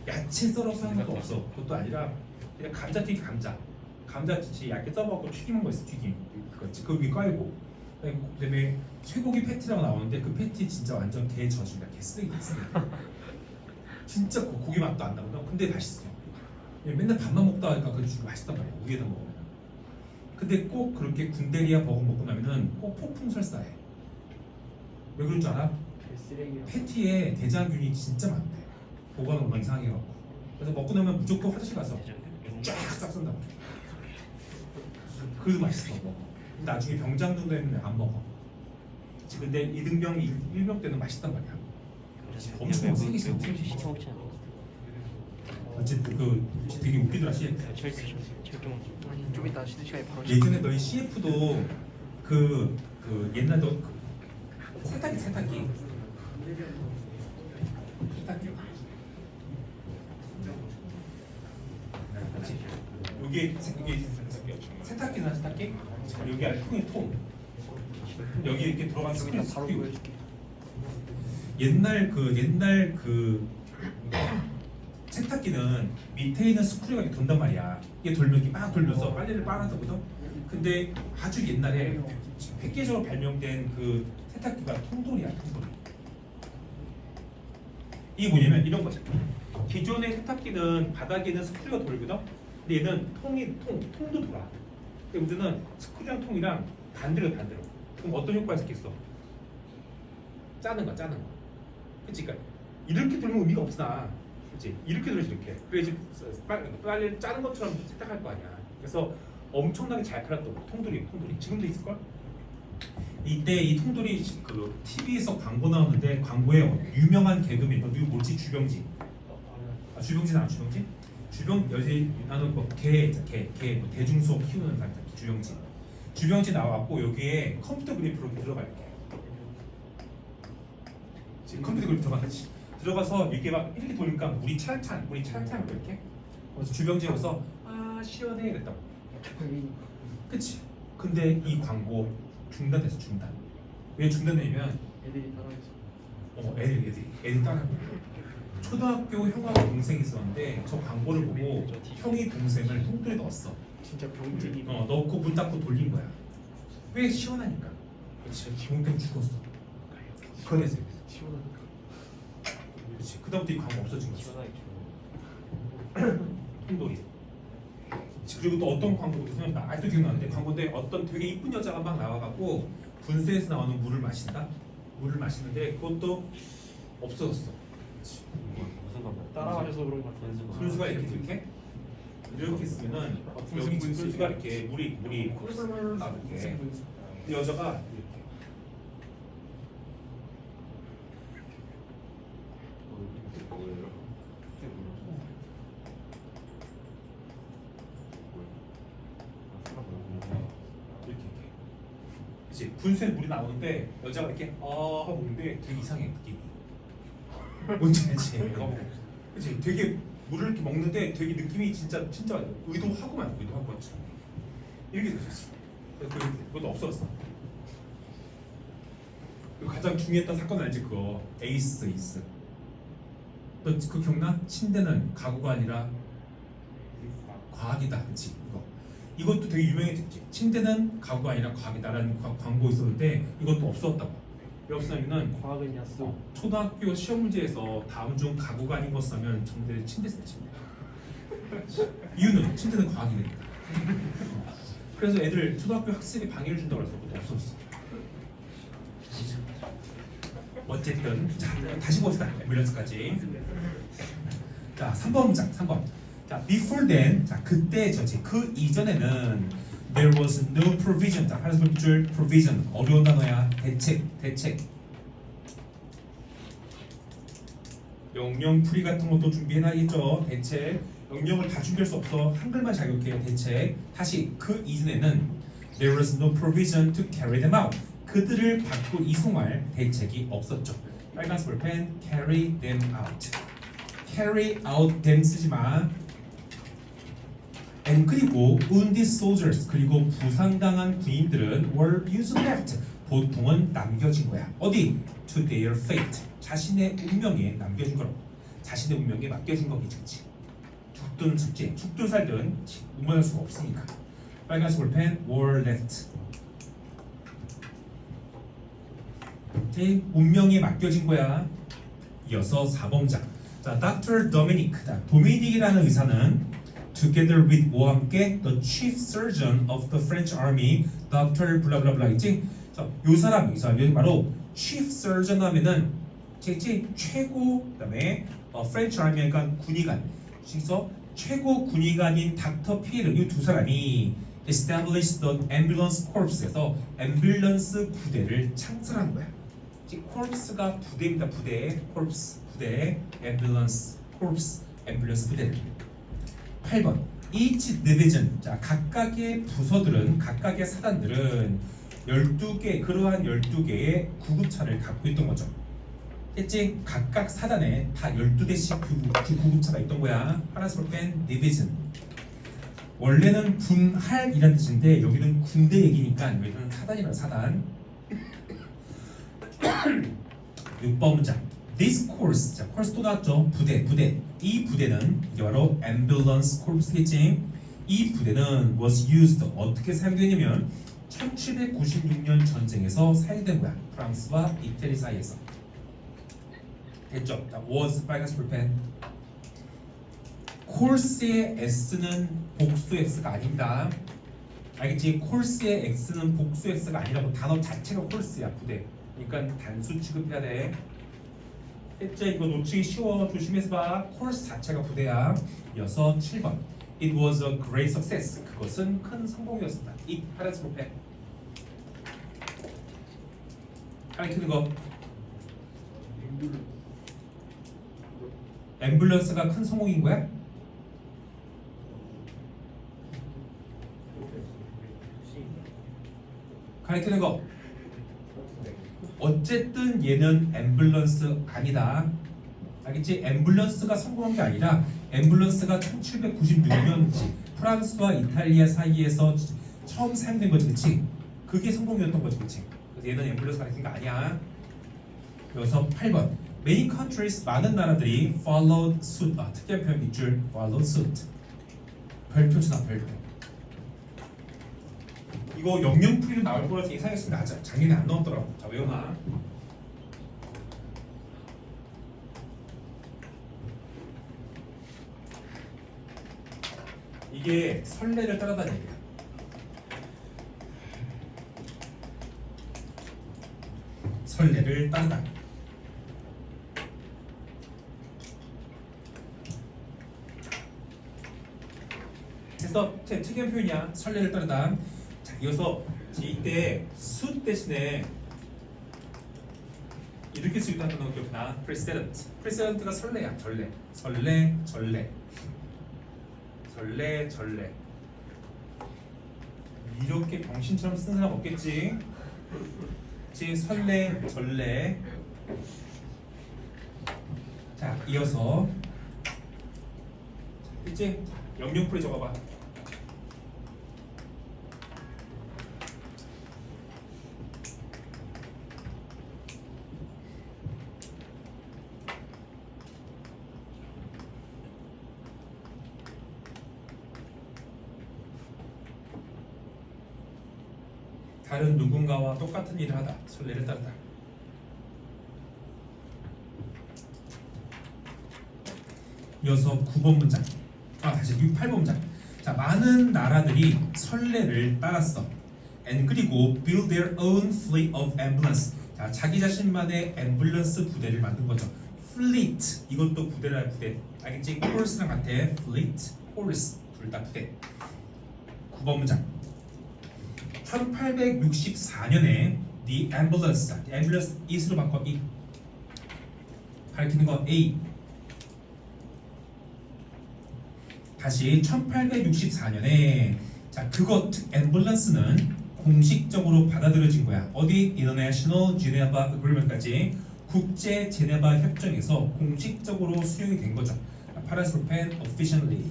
야채 썰어서 하는 것도 없어. 그것도 아니라 그냥 감자튀김 감자튀김 얇게 썰어갖고 튀기는 거 있어. 튀김 그거지. 그 위에 깔고 그다음에 쇠고기 패티라고 나오는데 그 패티 진짜 완전 개 젖이야. 개 쓰레기. 진짜 고기 맛도 안 나거든. 근데 맛있어. 맨날 밥만 먹다 하니까 그 죽이 맛있단 말이야. 위에다 먹으면. 근데 꼭 그렇게 군대리아 버거 먹고 나면은 꼭 폭풍 설사해. 왜 그런 줄 알아? 쓰레기야. 패티에 대장균이 진짜 많대. 보관을 얼마나 이상하게 해갖고. 그래서 먹고 나면 무조건 화장실 가서 쫙 쏜다고. 그래도 맛있어 먹어. 나중에 병장 정도 되면 안 먹어. 근데 2등병 1병 때는 맛있단 말이야. 엄청 세게 시켜 먹지 않아. 어쨌든 되게 웃기더라 CF. 절대 아니 좀 이따 쉬는 시간에 바로. 예전에 너희 CF도 옛날 너 세탁기 그렇지. 여기 세탁기나 세탁기 여기 안에 통 여기 이렇게 들어간 좀 스크린 이따 바로 스크류. 보여줄게. 옛날 세탁기는 밑에 있는 스크류가 이렇게 돈단 말이야. 이게 돌면 이렇게 막 돌면서 빨래를 빨아두거든. 근데 아주 옛날에 획기적으로 발명된 그 세탁기가 통돌이야, 통돌이. 이게 뭐냐면 이런 거지. 기존의 세탁기는 바닥에 있는 스크류가 돌거든. 근데 얘는 통도 돌아. 근데 우리는 스크류랑 통이랑 반대로. 그럼 어떤 효과가 있겠어? 짜는 거. 그치? 그러니까 이렇게 돌면 의미가 없어. 그치? 이렇게 돌지 이렇게. 그래야지 빨리 짜는 것처럼 세탁할 거 아니야. 그래서 엄청나게 잘 팔았던 거. 통돌이. 지금도 있을걸? 이때 이 통돌이 그 TV에서 광고 나오는데 광고에 유명한 개그맨 누구 뭐지? 주병진. 주병진 알아? 나는 개 대중수업 키우는 사람 주병진 나와갖고 여기에 컴퓨터 그래프로 들어갈게. 지금 컴퓨터 그래프 들어가서 이게 막 이렇게 돌니까 물이 차량찬 이렇게. 그래서 주병진이 와서 시원해 이랬다고. 그치? 근데 이 광고 중단됐어. 왜 중단되냐면 애들이 따라했어. 애들이 따라하고 초등학교 형하고 동생이 있었는데 저 광고를 보고 형이 동생을 통돌에 넣었어. 진짜 병진이. 넣고 문 닫고 돌린 거야. 왜 시원하니까. 그렇지. 기분 때문에 죽었어. 그래서 시원하니까. 그렇지. 그다음부터 이 광고 없어진 거지. 통돌이. 그리고 또 어떤 광고도 생각나. 아직도 기억나는데 광고인데 어떤 되게 이쁜 여자가 막 나와갖고 분수에서 나오는 물을 마시는데 그것도 없어졌어. 무슨 방법? 따라하셔서 그런 것 같아요. 분수가 이렇게 쓰면은 여기 지금 분수가 이렇게 물이 나오게. 근데 여자가 이렇게 그치? 분수에 물이 나오는데 여자가 이렇게 하고 있는데 되게 이상해 느낌이. 뭔지 알지? 그치? 되게 물을 이렇게 먹는데 되게 느낌이 진짜 의도하고만 이렇게 됐었어. 그것도 없어졌어. 그리고 가장 중요했던 사건 알지? 그거 에이스. 너 그 기억나? 침대는 가구가 아니라 과학이다. 그치? 이것도 되게 유명했지. 침대는 가구가 아니라 과학이다라는 광고 있었는데 이것도 없었다고. 왜 없었냐면은 과학은 야수. 초등학교 시험 문제에서 다음 중 가구가 아닌 것 쓰면 정답이 침대 쓰 침대. 이유는 침대는 과학이니까. 그래서 애들 초등학교 학습에 방해를 준다고 해서 그것도 없었어. 어쨌든 자 다시 봅시다. 앰뷸런스까지. 자 3번 문장 3번. 자 before then 자 그때저지 그 이전에는 there was no provision. 자 하나씩 볼 줄 provision 어려운 단어야. 대책 영영풀이 같은 것도 준비해놔야겠죠. 대책 영영을 다 준비할 수 없어. 한글만 자격해요. 대책. 다시 그 이전에는 there was no provision to carry them out. 그들을 밖으로 이송할 대책이 없었죠. 빨간색 볼펜 carry them out. carry out them 쓰지 마. and 그리고 wounded soldiers 그리고 부상당한 군인들은 were usually left. 보통은 남겨진 거야. 어디? to their fate. 자신의 운명에 남겨진 거라고. 자신의 운명에 맡겨진 거겠지. 그치? 죽든 죽지 죽든 살든 운명할 수가 없으니까. 빨간색 볼펜 were left. 운명에 맡겨진 거야. 이어서 4번장. 자, Dr. Dominic. 도미닉이라는 의사는 together with 뭐와 함께 the chief surgeon of the French army, Dr. 블라블라블라 있지? 자, 요 사람 여기 바로 chief surgeon 하면은 최고 그다음에 French army 그러니까 군의관. 그래서 최고 군의관인 닥터 피에르 이 두 사람이 established the ambulance corps에서 앰뷸런스 부대를 창설한 거야. corps가 부대입니다. 부대, corps 부대, ambulance corps 앰뷸런스 부대를. 8번 each division 자 각각의 부서들은 각각의 사단들은 12개 그러한 12개의 구급차를 갖고 있던 거죠. 했지? 각각 사단에 다 12대씩 구급차가 있던 거야. 하나씩 뺀 division. 원래는 분할이라는 뜻인데 여기는 군대 얘기니까 여기는 사단이라는 사단. 6번 문장. This course, 자, course 또 나왔죠. 부대. 이 부대는 이게 바로 ambulance corps겠지. 이 부대는 was used 어떻게 사용되냐면 1796년 전쟁에서 사용된 거야. 프랑스와 이태리 사이에서. 됐죠? 자, was 빨간색 볼펜. course의 s는 복수 s가 아닙니다. 알겠지? course의 x는 복수 x가 아니라고. 단어 자체가 course야. 부대. 그러니까 단수 취급해야 돼. 됐죠? 이거 놓치기 쉬워. 조심해서 봐. course 자체가 부대야. 이어서 7번. It was a great success. 그것은 큰 성공이었습니다. 이 파란색 볼펜. 가리키는 거. 앰뷸런스가 큰 성공인 거야? 가리키는 거. 어쨌든 얘는 앰뷸런스 아니다. 알겠지? 앰뷸런스가 성공한 게 아니라 앰뷸런스가 1796년지 프랑스와 이탈리아 사이에서 처음 사용된 거지, 그렇지? 그게 성공이었던 거지, 그렇지? 그래서 얘는 앰뷸런스 가리킨 거 아니야. 여기서 8번. Many countries 많은 나라들이 followed suit. 특이한 표현 밑줄 followed suit. 별표 주나 별표. 이거 영영풀이로 나올 거라서 예상했습니다. 작년에 안 나왔더라고. 자, 외워놔. 이게 선례를 따라다니는 얘기야. 선례를 따라다니. 그래서 특이한 표현이야. 선례를 따르다. 자, 이어서 이때 수 대신에 이렇게 쓰기도 한다는 거 기억나? precedent. precedent가 선례야. 전례. 이렇게 병신처럼 쓰는 사람 없겠지? 지 설레, 전래. 자, 이어서 이제 영영풀이 적어봐. 다른 누군가와 똑같은 일을 하다. 설레를 따르다. 이어서 9번 문장. 다시 8번 문장. 자, 많은 나라들이 설레를 따랐어. And 그리고 build their own fleet of ambulance. 자, 자기 자신만의 앰뷸런스 부대를 만든 거죠. fleet 이것도 부대라 부대. 알겠지? horse랑 같아. fleet, horse 둘 다 부대. 9번 문장. 1864년에 the ambulance, ambulance is로 바꿔 이 가리키는 거 A. 다시 1864년에 자 그것 앰뷸런스는 공식적으로 받아들여진 거야. 어디 International Geneva Agreement까지 국제 제네바 협정에서 공식적으로 수용이 된 거죠. 파란색 펜 officially.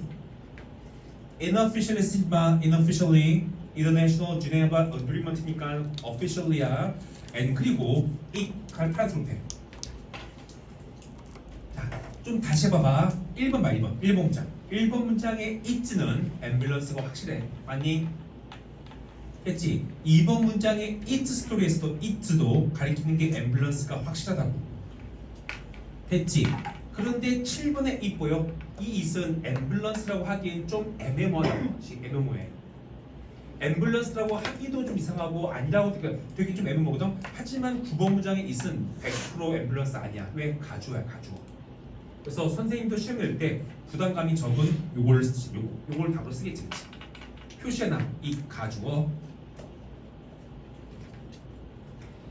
Unofficially 쓰지마. Unofficially International Geneva Agreement니까 officially야. And 그리고 이 파란색 펜. 자, 좀 다시 해봐봐. 1번 봐 1번. 1번 문장. 1번 문장의 it는 앰뷸런스가 확실해. 맞니? 했지? 2번 문장의 it 스토리에서도 it도 가리키는 게 앰뷸런스가 확실하다고. 됐지? 그런데 7번의 it 보여? 이 it은 앰뷸런스라고 하기엔 좀 애매모호하다고. 애매모호해. 앰뷸런스라고 하기도 좀 이상하고 아니라고 되게 좀 애매모호거든? 하지만 9번 문장의 it은 100% 앰뷸런스 아니야. 왜? 가주야 가주. 그래서 선생님도 시험 낼 때 부담감이 적은 요걸 쓰지. 요걸 답으로 쓰겠지. 그치? 표시해놔. 이 가주어.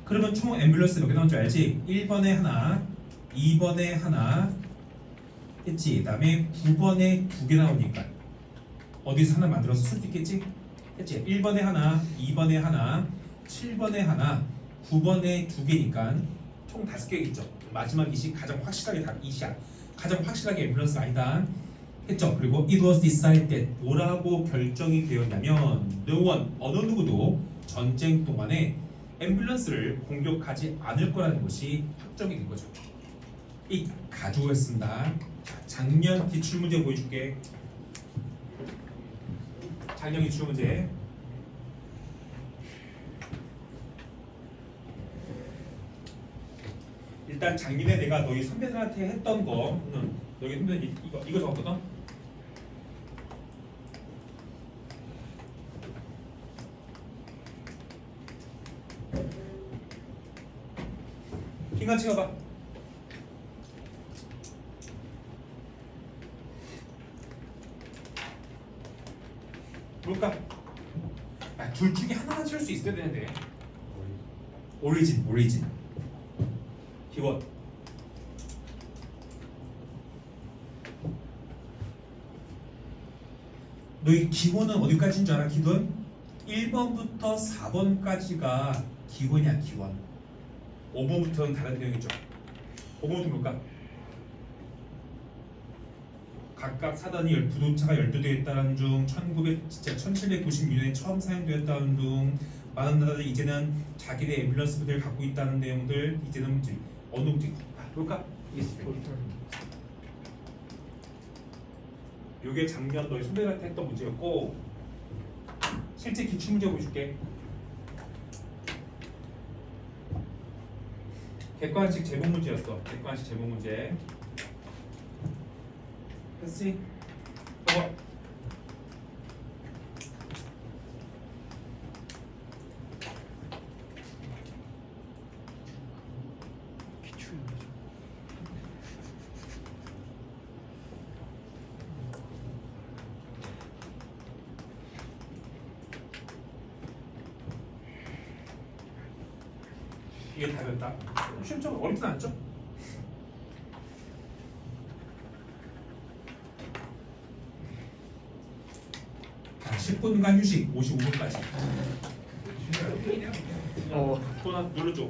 그러면 총 앰뷸런스 몇 개 나온 줄 알지? 1번에 하나, 2번에 하나 했지? 그 다음에 9번에 2개 나오니까 어디서 하나 만들어서 쓸 수 있겠지? 했지? 1번에 하나, 2번에 하나, 7번에 하나, 9번에 2개니까 총 5개겠죠? 마지막 이시 가장 확실하게 답 이시야. 가장 확실하게 앰뷸런스 아니다 했죠. 그리고 it was decided 뭐라고 결정이 되었냐면 no one 어느 누구도 전쟁 동안에 앰뷸런스를 공격하지 않을 거라는 것이 확정이 된 거죠. 이 가주어였습니다. 작년 기출 문제 보여줄게. 작년 기출 문제. 일단 작년에 내가 너희 선배들한테 했던 거는 너희 선배들 이거 적었거든? 흰간 채워봐. 뭘까? 둘 중에 하나만 채울 수 있어야 되는데. 오리진. 기원. 너희 기원은 어디까지인 줄 알아? 기원? 1번부터 4번까지가 기원이야. 기원. 5번부터는 다른 내용이죠. 5번부터 뭘까? 각각 사단이 부도차가 열도되었다는 중 1796년에 처음 사용되었다는 중 많은 나라들이 이제는 자기네 앰뷸런스 부대를 갖고 있다는 내용들 이제는 문제 어느 문제 볼까? 이게 작년 너희 선배들한테 했던 문제였고 실제 기출 문제 보여줄게. 객관식 제목 문제였어. 객관식 제목 문제. 했지? 봐봐. 이게 답이었다. 시험적으로 어렵진 않죠? 자, 10분간 휴식 55분까지. 어. 도나 눌러줘.